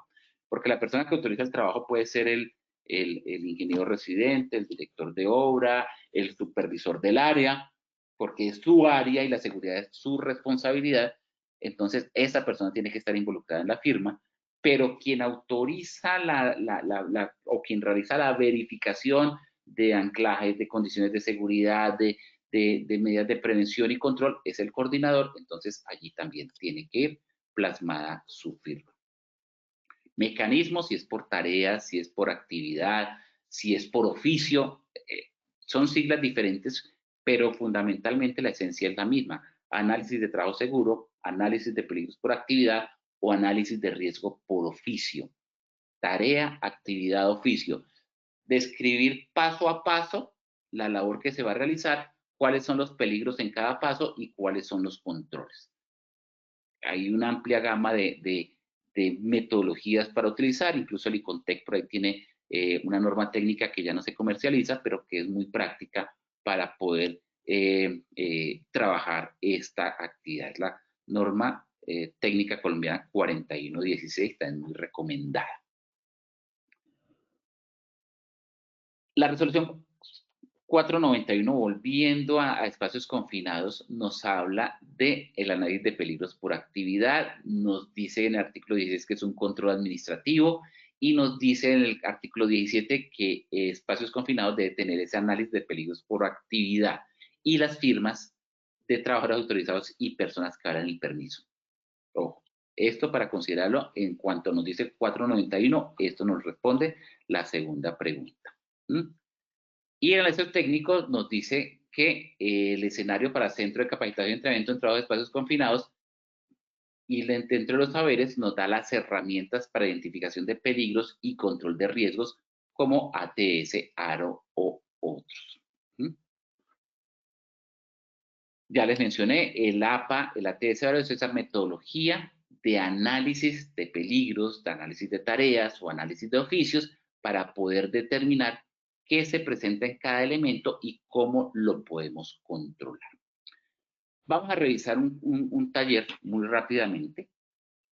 Porque la persona que autoriza el trabajo puede ser el ingeniero residente, el director de obra, el supervisor del área, porque es su área y la seguridad es su responsabilidad. Entonces, esa persona tiene que estar involucrada en la firma, pero quien autoriza o quien realiza la verificación de anclajes, de condiciones de seguridad, de medidas de prevención y control es el coordinador. Entonces allí también tiene que ir plasmada su firma. Mecanismos, si es por tareas, si es por actividad, si es por oficio, son siglas diferentes, pero fundamentalmente la esencia es la misma. Análisis de trabajo seguro, análisis de peligros por actividad o análisis de riesgo por oficio. Tarea, actividad, oficio. Describir paso a paso la labor que se va a realizar, cuáles son los peligros en cada paso y cuáles son los controles. Hay una amplia gama de metodologías para utilizar, incluso el ICONTEC por ahí tiene una norma técnica que ya no se comercializa, pero que es muy práctica para poder trabajar esta actividad. Es la norma técnica colombiana 4116, está muy recomendada. La resolución 491, volviendo a espacios confinados, nos habla del análisis de peligros por actividad, nos dice en el artículo 16 que es un control administrativo y nos dice en el artículo 17 que espacios confinados debe tener ese análisis de peligros por actividad y las firmas de trabajadores autorizados y personas que avalan el permiso. Ojo, esto para considerarlo en cuanto nos dice 491, esto nos responde la segunda pregunta. Y el análisis técnico nos dice que el escenario para centro de capacitación y entrenamiento en trabajo de espacios confinados y dentro de los saberes nos da las herramientas para identificación de peligros y control de riesgos como ATS, ARO o otros. Ya les mencioné, el APA, el ATS, ARO es esa metodología de análisis de peligros, de análisis de tareas o análisis de oficios para poder determinar qué se presenta en cada elemento y cómo lo podemos controlar. Vamos a revisar un taller muy rápidamente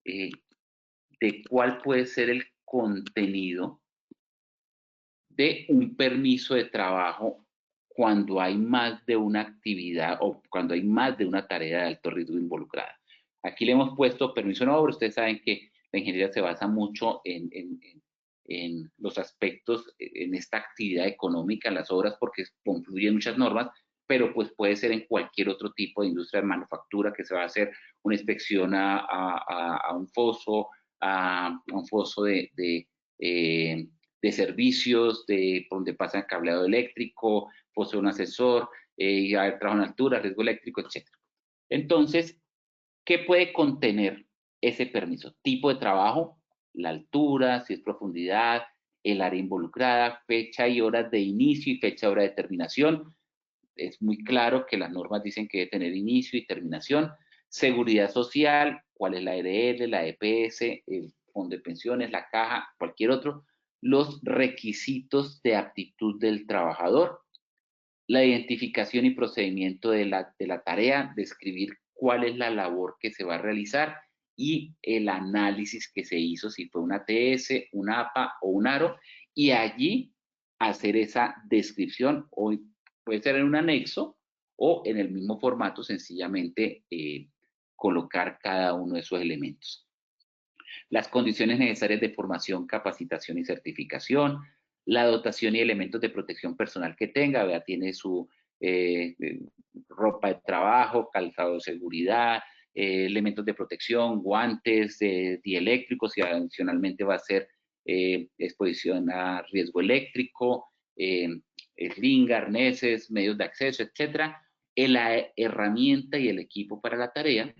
de cuál puede ser el contenido de un permiso de trabajo cuando hay más de una actividad o cuando hay más de una tarea de alto riesgo involucrada. Aquí le hemos puesto permiso de obra. Ustedes saben que la ingeniería se basa mucho en los aspectos, en esta actividad económica, en las obras, porque confluyen muchas normas, pero pues puede ser en cualquier otro tipo de industria de manufactura que se va a hacer una inspección a un foso, a un foso de servicios, por donde pasa el cableado eléctrico, foso de un ascensor, trabajo en altura, riesgo eléctrico, etc. Entonces, ¿qué puede contener ese permiso? Tipo de trabajo, la altura, si es profundidad, el área involucrada, fecha y horas de inicio y fecha y hora de terminación. Es muy claro que las normas dicen que debe tener inicio y terminación. Seguridad social, cuál es la EDL, la EPS, el fondo de pensiones, la caja, cualquier otro. Los requisitos de aptitud del trabajador. La identificación y procedimiento de la tarea, describir cuál es la labor que se va a realizar y el análisis que se hizo, si fue una ATS, un APA o un ARO, y allí hacer esa descripción, o puede ser en un anexo o en el mismo formato, sencillamente colocar cada uno de esos elementos. Las condiciones necesarias de formación, capacitación y certificación, la dotación y elementos de protección personal que tenga, ¿verdad? Tiene su ropa de trabajo, calzado de seguridad, elementos de protección, guantes dieléctricos, y adicionalmente va a ser exposición a riesgo eléctrico, sling, arneses, medios de acceso, etcétera, la herramienta y el equipo para la tarea.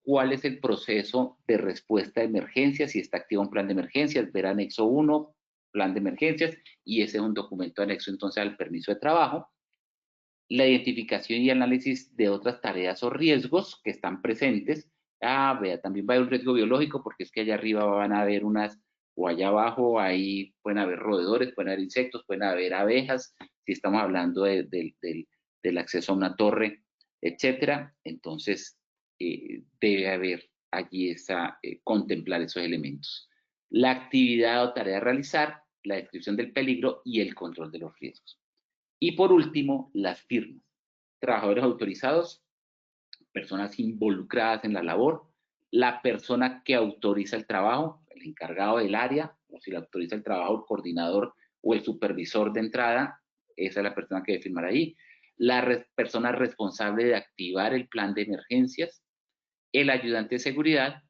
¿Cuál es el proceso de respuesta de emergencias? Si está activo un plan de emergencias, ver anexo 1, plan de emergencias, y ese es un documento anexo entonces al permiso de trabajo. La identificación y análisis de otras tareas o riesgos que están presentes. Vea, también va a haber un riesgo biológico, porque es que allá arriba van a haber unas, o allá abajo, ahí pueden haber roedores, pueden haber insectos, pueden haber abejas, si estamos hablando del acceso a una torre, etcétera. Entonces, debe haber allí contemplar esos elementos. La actividad o tarea a realizar, la descripción del peligro y el control de los riesgos. Y por último, las firmas. Trabajadores autorizados, personas involucradas en la labor, la persona que autoriza el trabajo, el encargado del área, o si la autoriza el trabajo, el coordinador o el supervisor de entrada, esa es la persona que debe firmar ahí. La persona responsable de activar el plan de emergencias, el ayudante de seguridad,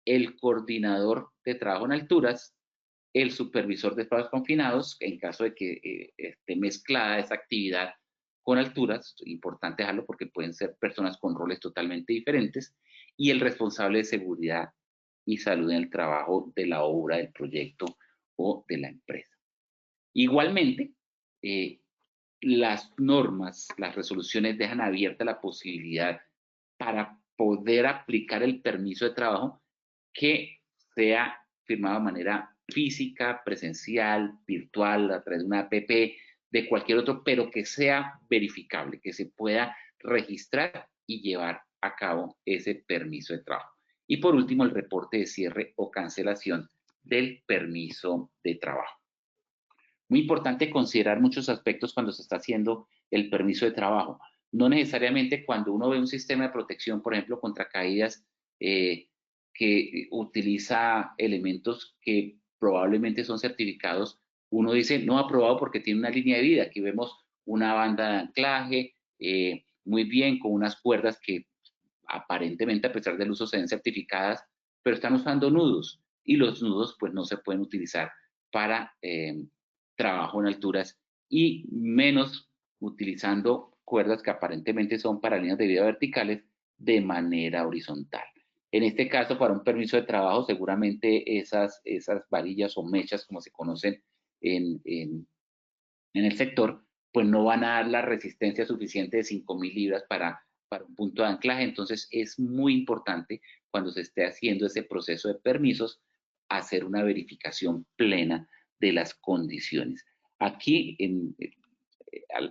el coordinador de trabajo en alturas, el supervisor de espacios confinados, en caso de que esté mezclada esa actividad con alturas, importante dejarlo porque pueden ser personas con roles totalmente diferentes, y el responsable de seguridad y salud en el trabajo de la obra, del proyecto o de la empresa. Igualmente, las normas, las resoluciones dejan abierta la posibilidad para poder aplicar el permiso de trabajo que sea firmado de manera física, presencial, virtual, a través de una app, de cualquier otro, pero que sea verificable, que se pueda registrar y llevar a cabo ese permiso de trabajo. Y por último, el reporte de cierre o cancelación del permiso de trabajo. Muy importante considerar muchos aspectos cuando se está haciendo el permiso de trabajo. No necesariamente cuando uno ve un sistema de protección, por ejemplo, contra caídas, que utiliza elementos que probablemente son certificados, uno dice no aprobado porque tiene una línea de vida. Aquí vemos una banda de anclaje, muy bien, con unas cuerdas que aparentemente, a pesar del uso, se ven certificadas, pero están usando nudos, y los nudos pues no se pueden utilizar para trabajo en alturas, y menos utilizando cuerdas que aparentemente son para líneas de vida verticales de manera horizontal. En este caso, para un permiso de trabajo, seguramente esas varillas o mechas, como se conocen en el sector, pues no van a dar la resistencia suficiente de 5.000 libras para un punto de anclaje. Entonces es muy importante, cuando se esté haciendo ese proceso de permisos, hacer una verificación plena de las condiciones. Aquí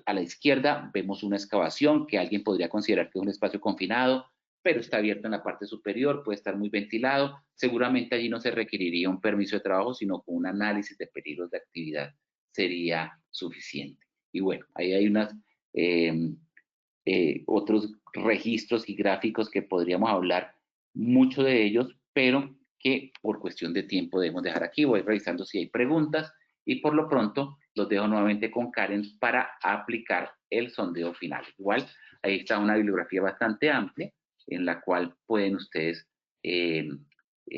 a la izquierda vemos una excavación que alguien podría considerar que es un espacio confinado, pero está abierto en la parte superior, puede estar muy ventilado. Seguramente allí no se requeriría un permiso de trabajo, sino con un análisis de peligros de actividad sería suficiente. Y bueno, ahí hay otros registros y gráficos que podríamos hablar mucho de ellos, pero que por cuestión de tiempo debemos dejar aquí. Voy revisando si hay preguntas y por lo pronto los dejo nuevamente con Karen para aplicar el sondeo final. Igual, ahí está una bibliografía bastante amplia en la cual pueden ustedes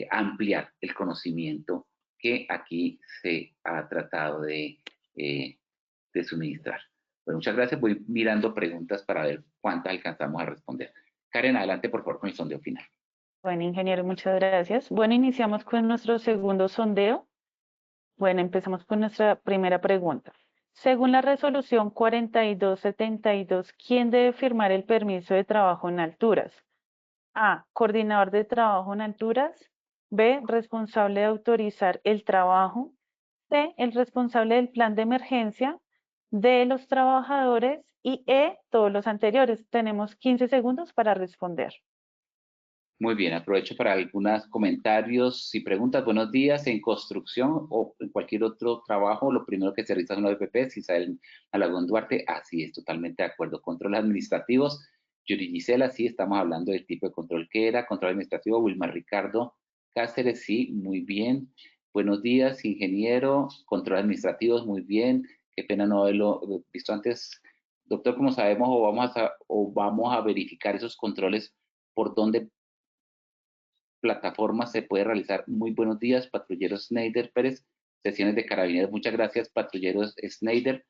ampliar el conocimiento que aquí se ha tratado de suministrar. Bueno, muchas gracias. Voy mirando preguntas para ver cuántas alcanzamos a responder. Karen, adelante por favor con el sondeo final. Bueno, ingeniero, muchas gracias. Bueno, iniciamos con nuestro segundo sondeo. Bueno, empezamos con nuestra primera pregunta. Según la resolución 4272, ¿quién debe firmar el permiso de trabajo en alturas? A, coordinador de trabajo en alturas. B, responsable de autorizar el trabajo. C, el responsable del plan de emergencia. D, los trabajadores. Y E, todos los anteriores. Tenemos 15 segundos para responder. Muy bien, aprovecho para algunos comentarios y preguntas. Buenos días. En construcción o en cualquier otro trabajo, lo primero que se realiza son los EPPs. Isabel Alagón Duarte, así es, totalmente de acuerdo. Controles administrativos, Yuri Gisela, sí, estamos hablando del tipo de control que era. Control administrativo, Wilmar Ricardo Cáceres, sí, muy bien. Buenos días, ingeniero. Controles administrativos, muy bien. Qué pena no haberlo visto antes. Doctor, como sabemos, o vamos a verificar esos controles por dónde plataformas se puede realizar. Muy buenos días, patrullero Schneider Pérez, sesiones de carabineros. Muchas gracias, patrullero Schneider.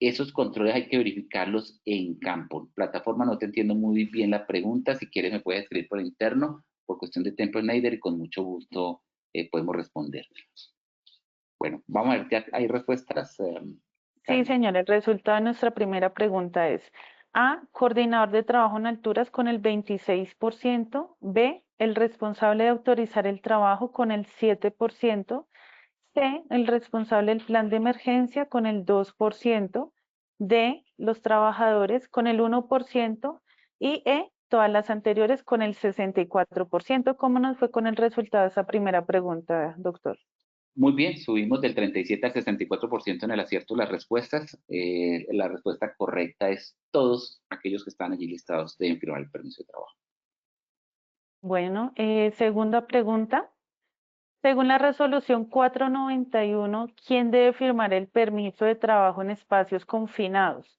Esos controles hay que verificarlos en campo. Plataforma, no te entiendo muy bien la pregunta. Si quieres me puedes escribir por interno, por cuestión de tiempo, Schneider, y con mucho gusto podemos responder. Bueno, vamos a ver, ¿ya hay respuestas? Sí, señor, el resultado de nuestra primera pregunta es A, coordinador de trabajo en alturas con el 26%, B, el responsable de autorizar el trabajo con el 7%, C, el responsable del plan de emergencia con el 2%, D, los trabajadores con el 1% y E, todas las anteriores con el 64%. ¿Cómo nos fue con el resultado de esa primera pregunta, doctor? Muy bien, subimos del 37 al 64% en el acierto de las respuestas. La respuesta correcta es todos aquellos que están allí listados deben firmar el permiso de trabajo. Bueno, segunda pregunta. Según la resolución 491, ¿quién debe firmar el permiso de trabajo en espacios confinados?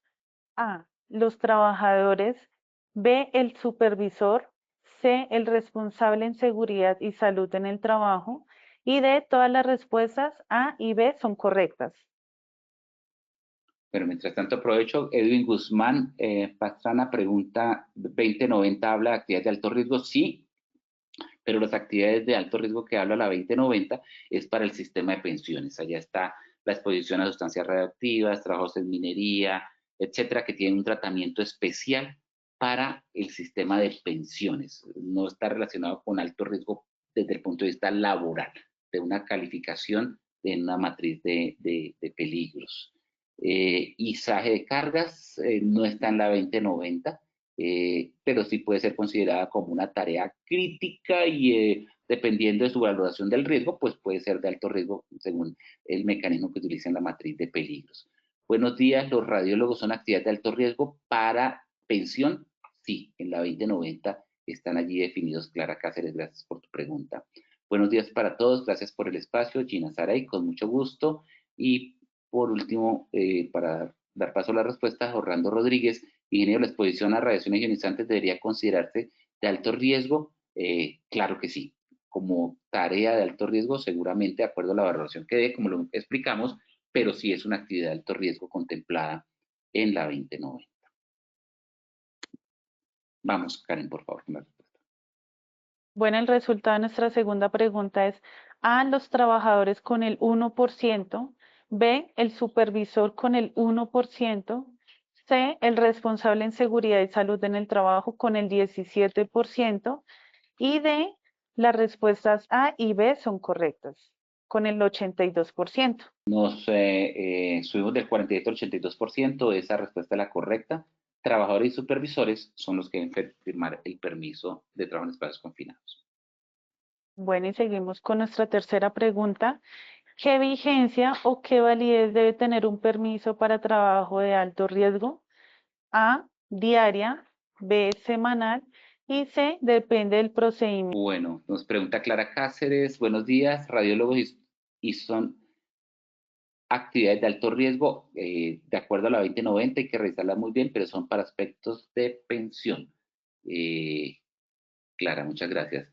A, los trabajadores, B, el supervisor, C, el responsable en seguridad y salud en el trabajo, y D, todas las respuestas A y B son correctas. Pero mientras tanto aprovecho, Edwin Guzmán Pastrana pregunta, 2090 habla de actividades de alto riesgo, sí, pero las actividades de alto riesgo que habla la 2090 es para el sistema de pensiones. Allá está la exposición a sustancias radioactivas, trabajos en minería, etcétera, que tienen un tratamiento especial para el sistema de pensiones. No está relacionado con alto riesgo desde el punto de vista laboral, de una calificación en una matriz de peligros. Izaje de cargas no está en la 2090, pero sí puede ser considerada como una tarea crítica y dependiendo de su valoración del riesgo, pues puede ser de alto riesgo según el mecanismo que utiliza en la matriz de peligros. Buenos días, los radiólogos son actividades de alto riesgo para pensión. Sí, en la 2090 están allí definidos. Clara Cáceres, gracias por tu pregunta. Buenos días para todos, gracias por el espacio. Gina Saray, con mucho gusto. Y por último, para dar paso a la respuesta, Orlando Rodríguez, ingeniero, la exposición a radiaciones ionizantes debería considerarse de alto riesgo. Claro que sí, como tarea de alto riesgo, seguramente de acuerdo a la valoración que dé, como lo explicamos, pero sí es una actividad de alto riesgo contemplada en la 2090. Vamos, Karen, por favor, con la respuesta. Bueno, el resultado de nuestra segunda pregunta es A, los trabajadores con el 1%, B, el supervisor con el 1%, C, el responsable en seguridad y salud en el trabajo con el 17% y D, las respuestas A y B son correctas, con el 82%. Nos subimos del 47 al 82%, esa respuesta es la correcta. Trabajadores y supervisores son los que deben firmar el permiso de trabajo en espacios confinados. Bueno, y seguimos con nuestra tercera pregunta. ¿Qué vigencia o qué validez debe tener un permiso para trabajo de alto riesgo? A, diaria, B, semanal y C, depende del procedimiento. Bueno, nos pregunta Clara Cáceres, buenos días, radiólogos y son actividades de alto riesgo, de acuerdo a la 2090, hay que revisarlas muy bien, pero son para aspectos de pensión. Clara, muchas gracias.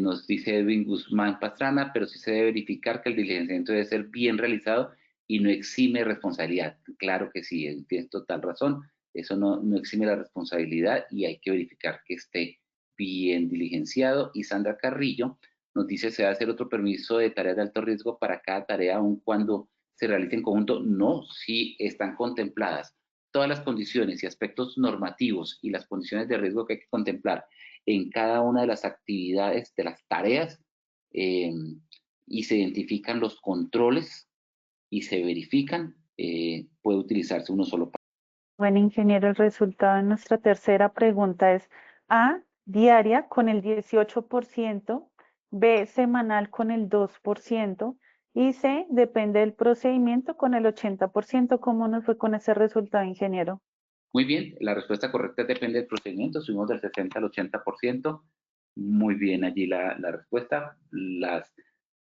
Nos dice Edwin Guzmán Pastrana, pero sí se debe verificar que el diligenciamiento debe ser bien realizado y no exime responsabilidad. Claro que sí, tienes total razón. Eso no exime la responsabilidad y hay que verificar que esté bien diligenciado. Y Sandra Carrillo nos dice, ¿se va a hacer otro permiso de tareas de alto riesgo para cada tarea, aun cuando se realice en conjunto? No, sí están contempladas todas las condiciones y aspectos normativos y las condiciones de riesgo que hay que contemplar en cada una de las actividades, de las tareas, y se identifican los controles y se verifican, puede utilizarse uno solo. Bueno, ingeniero, el resultado de nuestra tercera pregunta es A, diaria con el 18%, B, semanal con el 2% y C, depende del procedimiento con el 80%. ¿Cómo nos fue con ese resultado, ingeniero? Muy bien, la respuesta correcta depende del procedimiento, subimos del 60 al 80%. Muy bien allí la respuesta. Las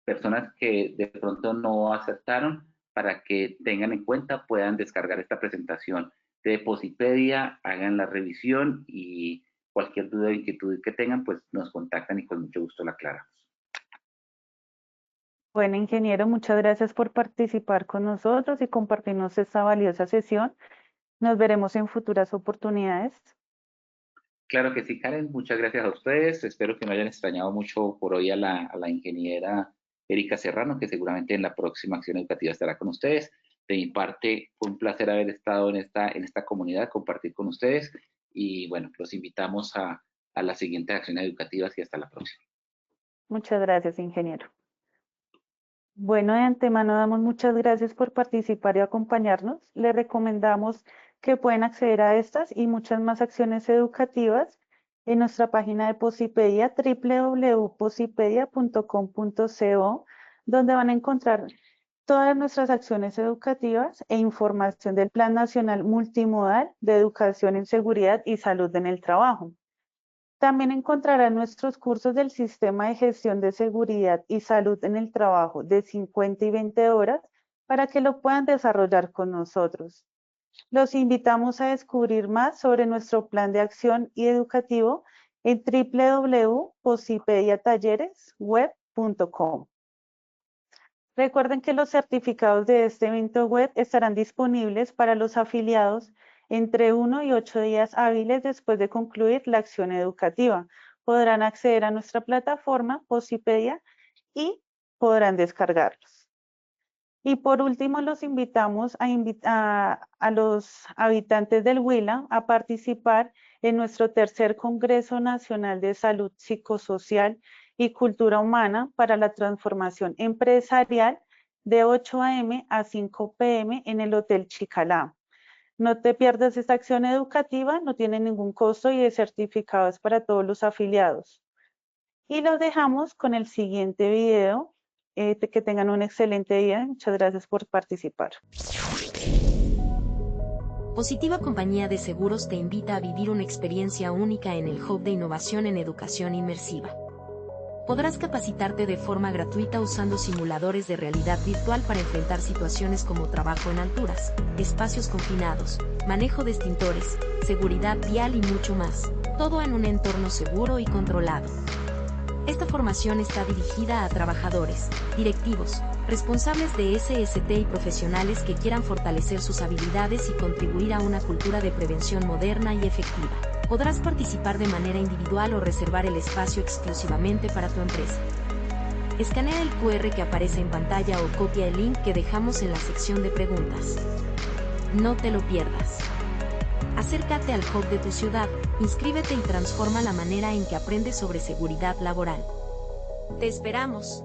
personas que de pronto no aceptaron, para que tengan en cuenta, puedan descargar esta presentación de Posipedia, hagan la revisión y cualquier duda o inquietud que tengan, pues nos contactan y con mucho gusto la aclaramos. Bueno, ingeniero, muchas gracias por participar con nosotros y compartirnos esta valiosa sesión. Nos veremos en futuras oportunidades. Claro que sí, Karen, muchas gracias a ustedes. Espero que no hayan extrañado mucho por hoy a la ingeniera Erika Serrano, que seguramente en la próxima acción educativa estará con ustedes. De mi parte, fue un placer haber estado en esta comunidad, compartir con ustedes y bueno, los invitamos a las siguientes acciones educativas y hasta la próxima. Muchas gracias, ingeniero. Bueno, de antemano damos muchas gracias por participar y acompañarnos. Les recomendamos que pueden acceder a estas y muchas más acciones educativas en nuestra página de Posipedia, www.posipedia.com.co, donde van a encontrar todas nuestras acciones educativas e información del Plan Nacional Multimodal de Educación en Seguridad y Salud en el Trabajo. También encontrarán nuestros cursos del Sistema de Gestión de Seguridad y Salud en el Trabajo de 50 y 20 horas para que lo puedan desarrollar con nosotros. Los invitamos a descubrir más sobre nuestro plan de acción y educativo en www.posipediatalleresweb.com. Recuerden que los certificados de este evento web estarán disponibles para los afiliados entre 1 y 8 días hábiles después de concluir la acción educativa. Podrán acceder a nuestra plataforma Posipedia y podrán descargarlos. Y por último, los invitamos a los habitantes del Huila a participar en nuestro tercer Congreso Nacional de Salud Psicosocial y Cultura Humana para la Transformación Empresarial de 8 a.m. a 5 p.m. en el Hotel Chicalá. No te pierdas esta acción educativa, no tiene ningún costo y el certificado es para todos los afiliados. Y los dejamos con el siguiente video. Que tengan un excelente día. Muchas gracias por participar. Positiva Compañía de Seguros te invita a vivir una experiencia única en el Hub de Innovación en Educación Inmersiva. Podrás capacitarte de forma gratuita usando simuladores de realidad virtual para enfrentar situaciones como trabajo en alturas, espacios confinados, manejo de extintores, seguridad vial y mucho más, todo en un entorno seguro y controlado. Esta formación está dirigida a trabajadores, directivos, responsables de SST y profesionales que quieran fortalecer sus habilidades y contribuir a una cultura de prevención moderna y efectiva. Podrás participar de manera individual o reservar el espacio exclusivamente para tu empresa. Escanea el QR que aparece en pantalla o copia el link que dejamos en la sección de preguntas. No te lo pierdas. Acércate al Hub de tu ciudad, inscríbete y transforma la manera en que aprendes sobre seguridad laboral. ¡Te esperamos!